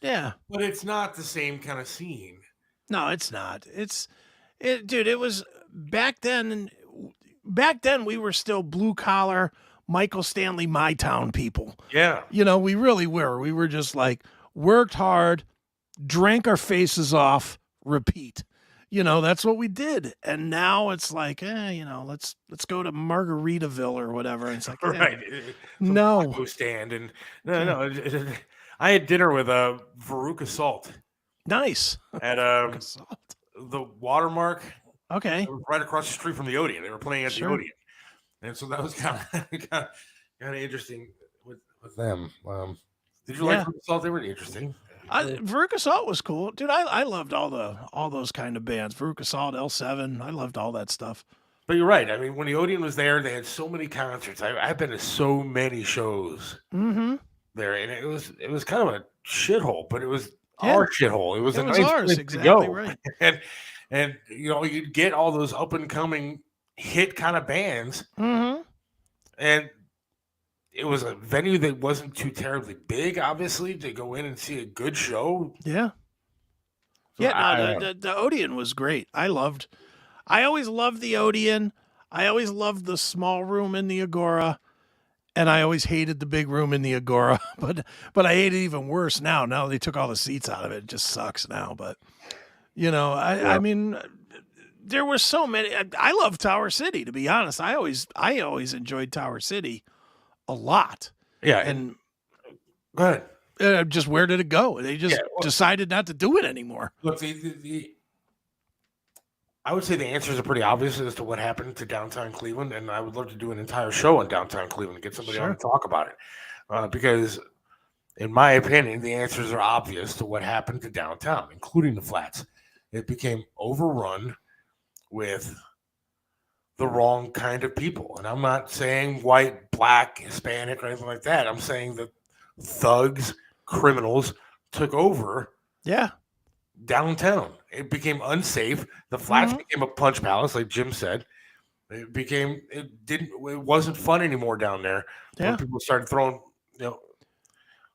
Yeah. But it's not the same kind of scene. No, it's not. Dude, it was back then. Back then, we were still blue collar, Michael Stanley, my town people. Yeah. We really were. We were just like worked hard, drank our faces off, repeat. That's what we did. And now it's like, let's go to Margaritaville or whatever. And it's like, right. No. Stand and no. I had dinner with Veruca Salt. Nice. At the Watermark. Okay. Right across the street from the Odeon. They were playing at the Odeon. And so that was kind of interesting with them. Did you like Veruca Salt? They were interesting. Veruca Salt was cool. Dude, I loved all those kind of bands. Veruca Salt, L7. I loved all that stuff. But you're right. I mean, when the Odeon was there, they had so many concerts. I've been to so many shows there, and it was kind of a shithole, but it was our shithole. It was nice ours, place exactly to go. right. And you'd get all those up and coming hit kind of bands, and it was a venue that wasn't too terribly big, obviously, to go in and see a good show. Yeah. So The Odeon was great. I always loved the Odeon. I always loved the small room in the Agora. And I always hated the big room in the Agora, but I hate it even worse now. Now they took all the seats out of it. It just sucks now. But I mean, there were so many. I love Tower City, to be honest. I always enjoyed Tower City a lot. Yeah. And go ahead. Just where did it go? They just decided not to do it anymore. Look, I would say the answers are pretty obvious as to what happened to downtown Cleveland, and I would love to do an entire show on downtown Cleveland, get somebody on to talk about it. Because, in my opinion, the answers are obvious to what happened to downtown, including the Flats. It became overrun with the wrong kind of people. And I'm not saying white, black, Hispanic, or anything like that. I'm saying that thugs, criminals took over downtown. It became unsafe. The Flats became a punch palace, like Jim said. It wasn't fun anymore down there. When people started throwing,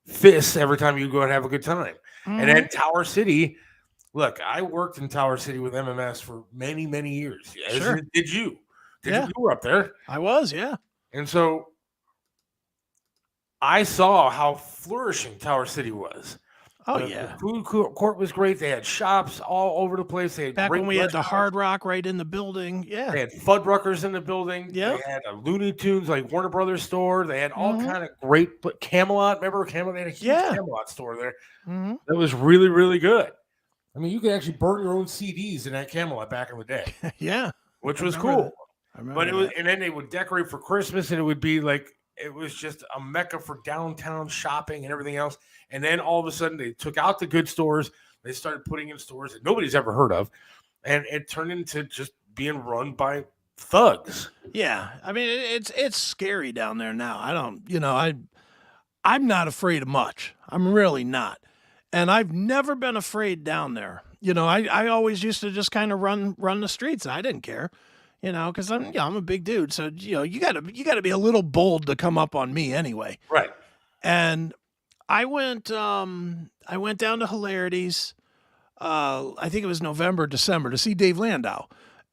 fists every time you go and have a good time. And then Tower City, look, I worked in Tower City with MMS for many, many years. As did you. You were up there. I was, yeah. And so I saw how flourishing Tower City was. Oh, the food court was great. They had shops all over the place. They had back when we had the Hard Rock right in the building. Yeah. They had Fuddruckers in the building. Yeah. They had a Looney Tunes, like Warner Brothers store. They had all kind of great Camelot. Remember Camelot? They had a huge Camelot store there. That was really, really good. I mean, you could actually burn your own CDs in that Camelot back in the day. Which was cool. But it was, and then they would decorate for Christmas, and it would be like, it was just a mecca for downtown shopping and everything else. And then all of a sudden they took out the good stores. They started putting in stores that nobody's ever heard of. And it turned into just being run by thugs. Yeah. I mean, it's scary down there now. I'm not afraid of much. I'm really not. And I've never been afraid down there. I always used to just kind of run the streets. I didn't care. Because I'm a big dude, so you gotta be a little bold to come up on me anyway. Right. And I went down to Hilarities. I think it was November, December, to see Dave Landau.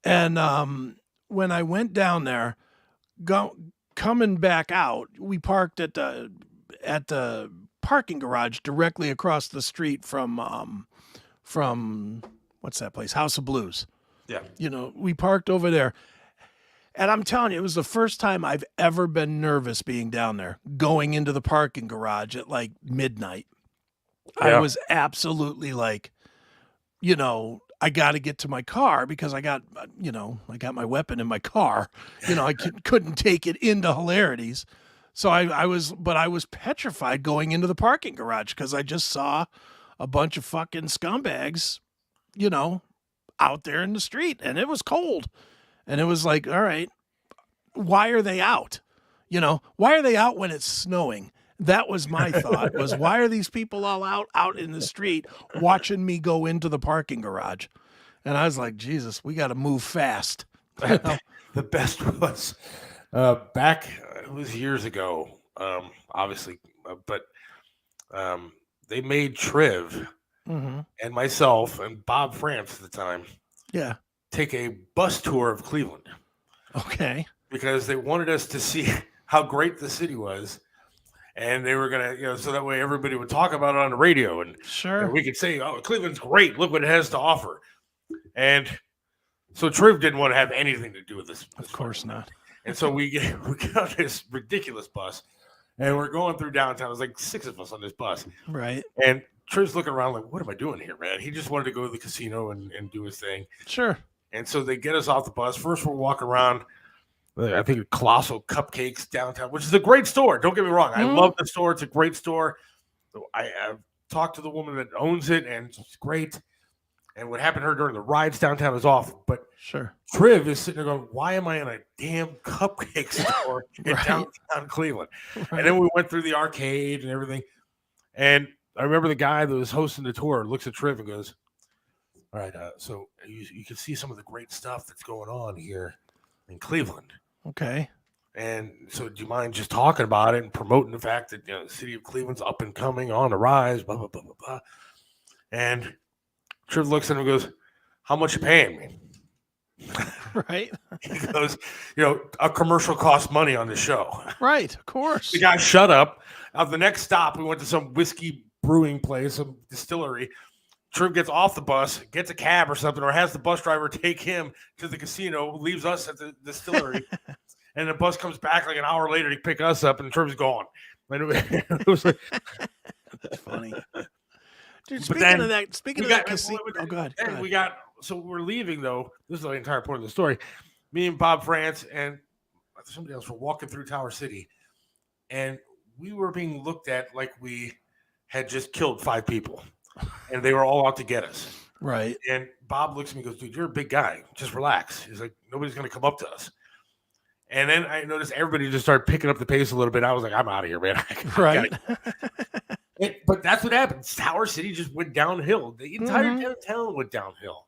And when I went down there, coming back out, we parked at the parking garage directly across the street from what's that place? House of Blues. Yeah. We parked over there. And I'm telling you, it was the first time I've ever been nervous being down there, going into the parking garage at like midnight. Yeah. I was absolutely like, I got to get to my car because I got my weapon in my car. I couldn't take it into Hilarities. So I was petrified going into the parking garage because I just saw a bunch of fucking scumbags, out there in the street, and it was cold. And it was like, all right, why are they out? Why are they out when it's snowing? That was my thought, was why are these people all out in the street watching me go into the parking garage? And I was like, Jesus, we got to move fast. The best was back, it was years ago, obviously, but they made Triv and myself and Bob France at the time take a bus tour of Cleveland. Okay. Because they wanted us to see how great the city was. And they were going to, so that way everybody would talk about it on the radio. And we could say, oh, Cleveland's great. Look what it has to offer. And so Triv didn't want to have anything to do with this. Of course not. And so we get on this ridiculous bus. And we're going through downtown. There's like 6 of us on this bus. Right. And Triv's looking around like, what am I doing here, man? He just wanted to go to the casino and do his thing. Sure. And so they get us off the bus. First, we're walking around, I think, Colossal Cupcakes downtown, which is a great store. Don't get me wrong. I love the store. It's a great store. I've talked to the woman that owns it, and it's great. And what happened to her during the rides downtown is awful. But Triv is sitting there going, why am I in a damn cupcake store in downtown Cleveland? And then we went through the arcade and everything. And I remember the guy that was hosting the tour looks at Triv and goes, all right, so you can see some of the great stuff that's going on here in Cleveland. Okay. And so do you mind just talking about it and promoting the fact that, the city of Cleveland's up and coming, on the rise, blah, blah, blah, blah, blah. And Triv looks at him and goes, how much you paying me? Right. He goes, a commercial costs money on the show. Right, of course. The guy shut up. The next stop, we went to some whiskey brewing place, some distillery. Triv gets off the bus, gets a cab or something, or has the bus driver take him to the casino, leaves us at the distillery, and the bus comes back like an hour later to pick us up, and Triv's gone. It was like, that's funny. Dude, speaking of that casino, go ahead. So we're leaving, though. This is the entire point of the story. Me and Bob France and somebody else were walking through Tower City, and we were being looked at like we had just killed 5 people. And they were all out to get us. Right. And Bob looks at me and goes, dude, you're a big guy. Just relax. He's like, nobody's going to come up to us. And then I noticed everybody just started picking up the pace a little bit. I was like, I'm out of here, man. Right. But that's what happened. Tower City just went downhill. The entire downtown went downhill.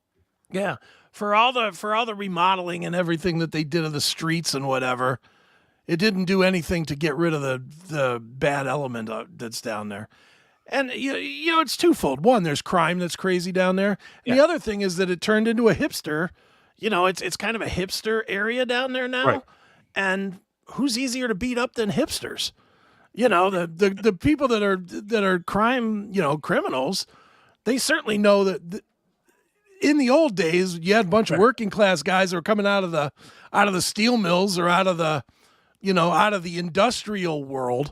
Yeah. For all the remodeling and everything that they did of the streets and whatever, it didn't do anything to get rid of the bad element that's down there. And, it's twofold. One, there's crime that's crazy down there. And the other thing is that it turned into a hipster. It's kind of a hipster area down there now. Right. And who's easier to beat up than hipsters? The people that are crime, criminals, they certainly know that in the old days, you had a bunch of working class guys that were coming out of the steel mills or out of the industrial world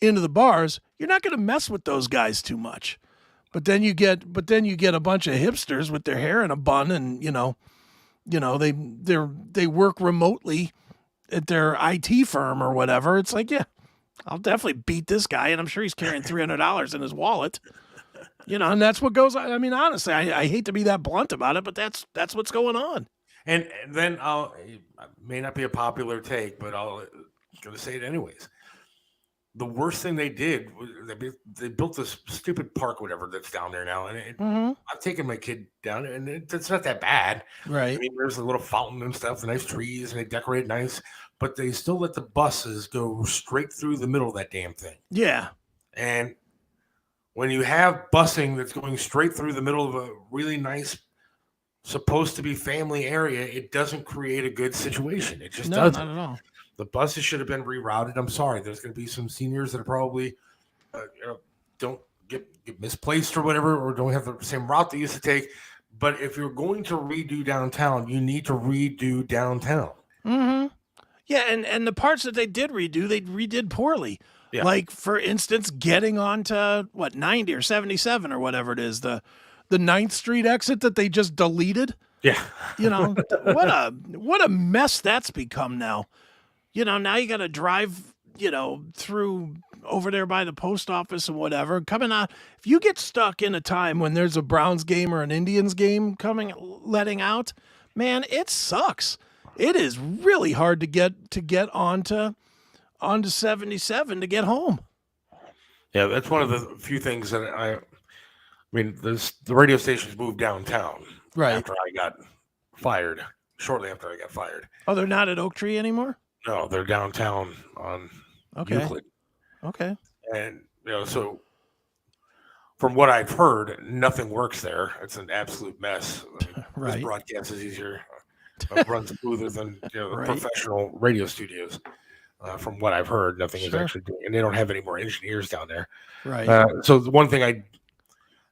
into the bars. You're not going to mess with those guys too much. But then you get a bunch of hipsters with their hair in a bun, and they work remotely at their IT firm or whatever. It's like, yeah, I'll definitely beat this guy, and I'm sure he's carrying $300 in his wallet. And that's what goes on. I mean, honestly, I hate to be that blunt about it, but that's what's going on. And then it may not be a popular take, but I'm going to say it anyways. the worst thing they did was they built this stupid park, whatever, that's down there now. And I've taken my kid down, and it's not that bad. Right. I mean, there's a little fountain and stuff, the nice trees, and they decorate nice, but they still let the buses go straight through the middle of that damn thing. Yeah. And when you have busing that's going straight through the middle of a really nice, supposed to be family area, it doesn't create a good situation. It just doesn't. Not at all. The buses should have been rerouted. I'm sorry. There's going to be some seniors that are probably don't get misplaced or whatever, or don't have the same route they used to take. But if you're going to redo downtown, you need to redo downtown. Mm-hmm. Yeah, and the parts that they did redo, they redid poorly. Yeah. Like, for instance, getting onto, 90 or 77 or whatever it is, the 9th Street exit that they just deleted. Yeah. You know, what a mess that's become now. You know, now you got to drive, through over there by the post office and whatever. Coming out, if you get stuck in a time when there's a Browns game or an Indians game letting out, man, it sucks. It is really hard to get onto 77 to get home. Yeah, that's one of the few things that I mean, the radio stations moved downtown after I got fired, shortly after I got fired. Oh, they're not at Oak Tree anymore? No, they're downtown on Euclid. Okay. And, so from what I've heard, nothing works there. It's an absolute mess. This broadcast is easier, runs smoother than the professional radio studios. From what I've heard, nothing is actually doing, and they don't have any more engineers down there. Right. So the one thing I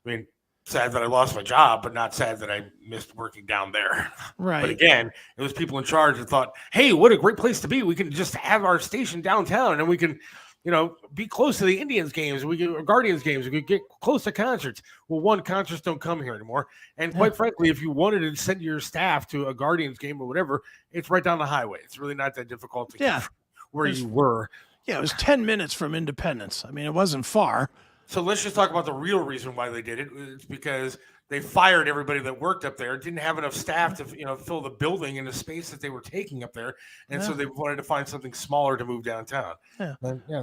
mean, sad that I lost my job, but not sad that I missed working down there. Right. But again, it was people in charge that thought, hey, what a great place to be. We can just have our station downtown, and we can, be close to the Indians games. We can Guardians games. We could get close to concerts. Well, concerts don't come here anymore. And quite frankly, if you wanted to send your staff to a Guardians game or whatever, it's right down the highway. It's really not that difficult to get where you were. Yeah, it was 10 minutes from Independence. I mean, it wasn't far. So let's just talk about the real reason why they did it. It's because they fired everybody that worked up there, didn't have enough staff to fill the building and the space that they were taking up there, and so they wanted to find something smaller to move downtown. Yeah,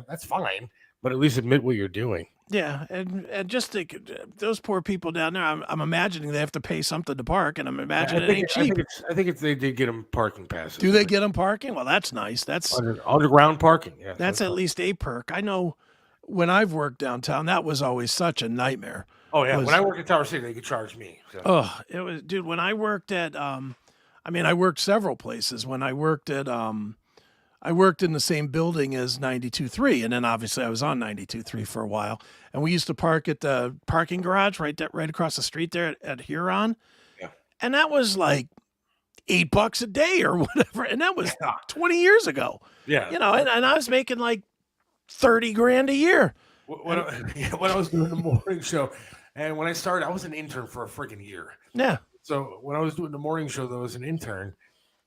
that's fine, but at least admit what you're doing. Yeah, and just think, those poor people down there. I'm imagining they have to pay something to park, and I'm imagining it ain't cheap. I think they did get them parking passes. Do they get them parking? Well, that's nice. That's underground parking. Yeah, that's at least a perk. I know. When I've worked downtown, that was always such a nightmare. Oh yeah, when I worked at Tower City, they could charge me. So. Oh, it was, dude. When I worked at, I worked several places. When I worked at, I worked in the same building as 92.3, and then obviously I was on 92.3 for a while. And we used to park at the parking garage right across the street there at Huron. Yeah. And that was like $8 a day or whatever, and that was 20 years ago. Yeah. And I was making like $30,000 a year. When I was doing the morning show, and when I started, I was an intern for a freaking year. Yeah. So when I was doing the morning show, there was an intern,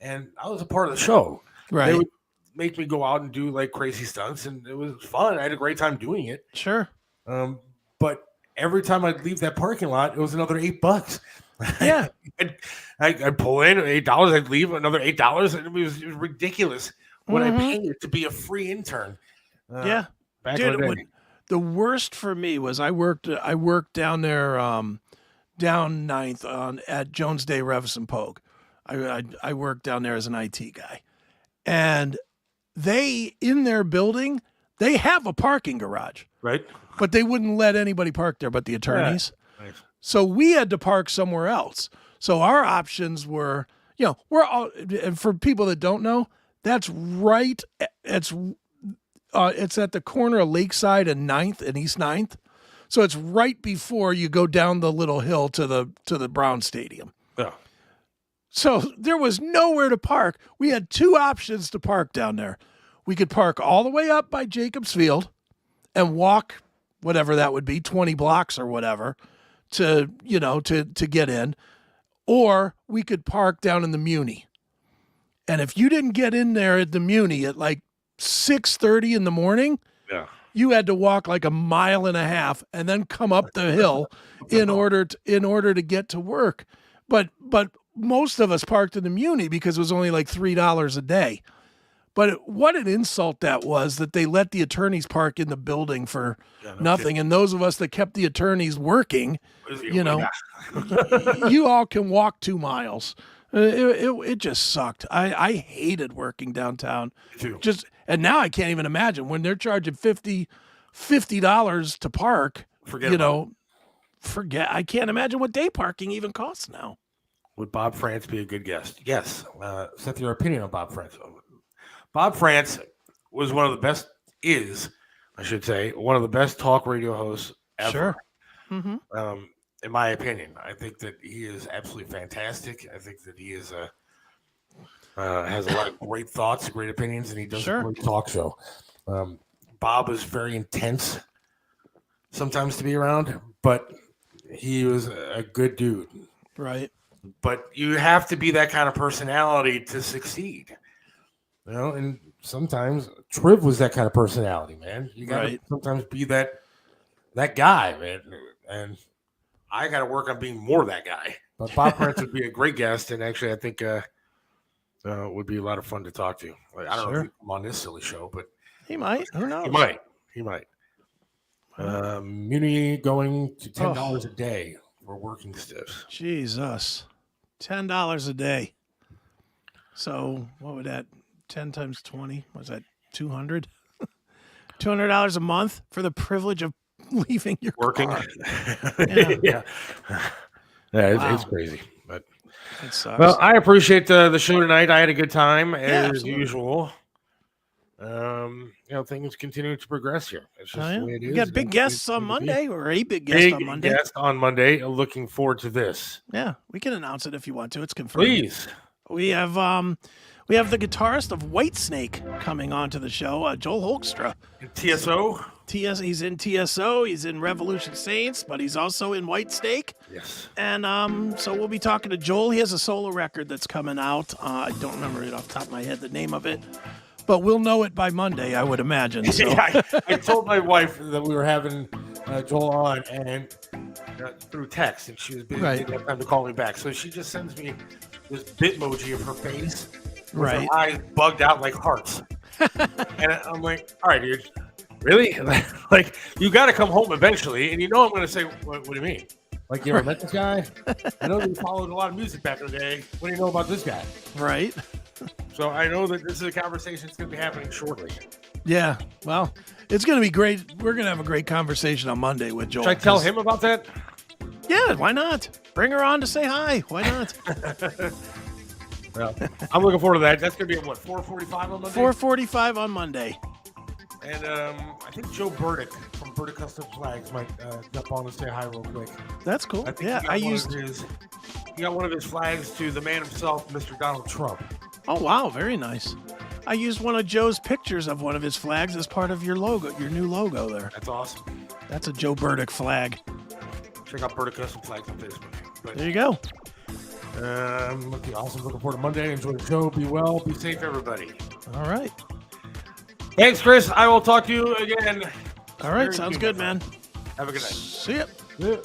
and I was a part of the show. Right. They would make me go out and do like crazy stunts, and it was fun. I had a great time doing it. Sure. But every time I'd leave that parking lot, it was another $8. Yeah. I'd pull in $8. I'd leave another $8, and it was ridiculous what I paid to be a free intern. Yeah, back dude. in the day. The worst for me was I worked down there, down 9th at Jones Day Revison Pogue. I worked down there as an IT guy, and they in their building they have a parking garage, right? But they wouldn't let anybody park there but the attorneys. Yeah. Nice. So we had to park somewhere else. So our options were, we're all. And for people that don't know, that's right. It's at the corner of Lakeside and 9th and East 9th. So it's right before you go down the little hill to the Brown Stadium. Yeah. So there was nowhere to park. We had two options to park down there. We could park all the way up by Jacobs Field and walk whatever that would be, 20 blocks or whatever to get in, or we could park down in the Muni. And if you didn't get in there at the Muni at like 6:30 in the morning, you had to walk like a mile and a half and then come up the hill in order to get to work. But most of us parked in the Muni because it was only like $3 a day. But what an insult that was that they let the attorneys park in the building for nothing. And those of us that kept the attorneys working, you know, you all can walk 2 miles. It just sucked. I hated working downtown. And now I can't even imagine when they're charging $50 to park. I can't imagine what day parking even costs now. Would Bob France be a good guest? Yes. Seth, your opinion on Bob France. Bob France was one of the best, one of the best talk radio hosts ever. Sure. Mm-hmm. In my opinion, I think that he is absolutely fantastic. I think that he is has a lot of great thoughts, great opinions, and he does a great talk show. Bob is very intense sometimes to be around, but he was a good dude. Right. But you have to be that kind of personality to succeed. And sometimes Triv was that kind of personality, man. You got to sometimes be that guy, man. And I got to work on being more that guy. But Bob Prince would be a great guest, and actually I think would be a lot of fun to talk to. I don't know if he'd come on this silly show, but he might. Who knows? He might. Muni going to $10 a day for working stiffs. Jesus. $10 a day. So what would that 10 times 20? Was that 200? $200 a month for the privilege of leaving your working. Car. It's crazy. But it sucks. Well, I appreciate the show tonight. I had a good time as usual. Things continue to progress here. It's just the way it is. We got big guests on Monday, or a big guest on Monday. Big guest on Monday. Looking forward to this. Yeah, we can announce it if you want to. It's confirmed. Please. We have the guitarist of Whitesnake coming on to the show, Joel Hoekstra. TSO. He's in TSO. He's in Revolution Saints, but he's also in Whitesnake. Yes. And so we'll be talking to Joel. He has a solo record that's coming out. I don't remember it off the top of my head, the name of it. But we'll know it by Monday, I would imagine. So. I told my wife that we were having Joel on and through text, and she was busy. Didn't have time to call me back. So she just sends me this Bitmoji of her face with her eyes bugged out like hearts. And I'm like, all right, dude, really? Like, you got to come home eventually. And I'm going to say, what do you mean? Like, you ever met this guy? I know you followed a lot of music back in the day. What do you know about this guy? Right. So I know that this is a conversation that's going to be happening shortly. Yeah. Well, it's going to be great. We're going to have a great conversation on Monday with Joel. Should I tell him about that? Yeah, why not? Bring her on to say hi. Why not? Well, I'm looking forward to that. That's going to be at what, 4:45 on Monday? 4:45 on Monday. And I think Joe Burdick from Burdick Custom Flags might jump on and say hi real quick. That's cool. I think he got one of his flags to the man himself, Mr. Donald Trump. Oh, wow. Very nice. I used one of Joe's pictures of one of his flags as part of your logo, your new logo there. That's awesome. That's a Joe Burdick flag. Check out Burdick Custom Flags on Facebook. But, there you go. Awesome. Looking forward to Monday. Enjoy the show. Be well. Be safe, everybody. All right. Thanks, Chris. I will talk to you again. All right. Sounds good, man. Have a good night. See ya. Yeah.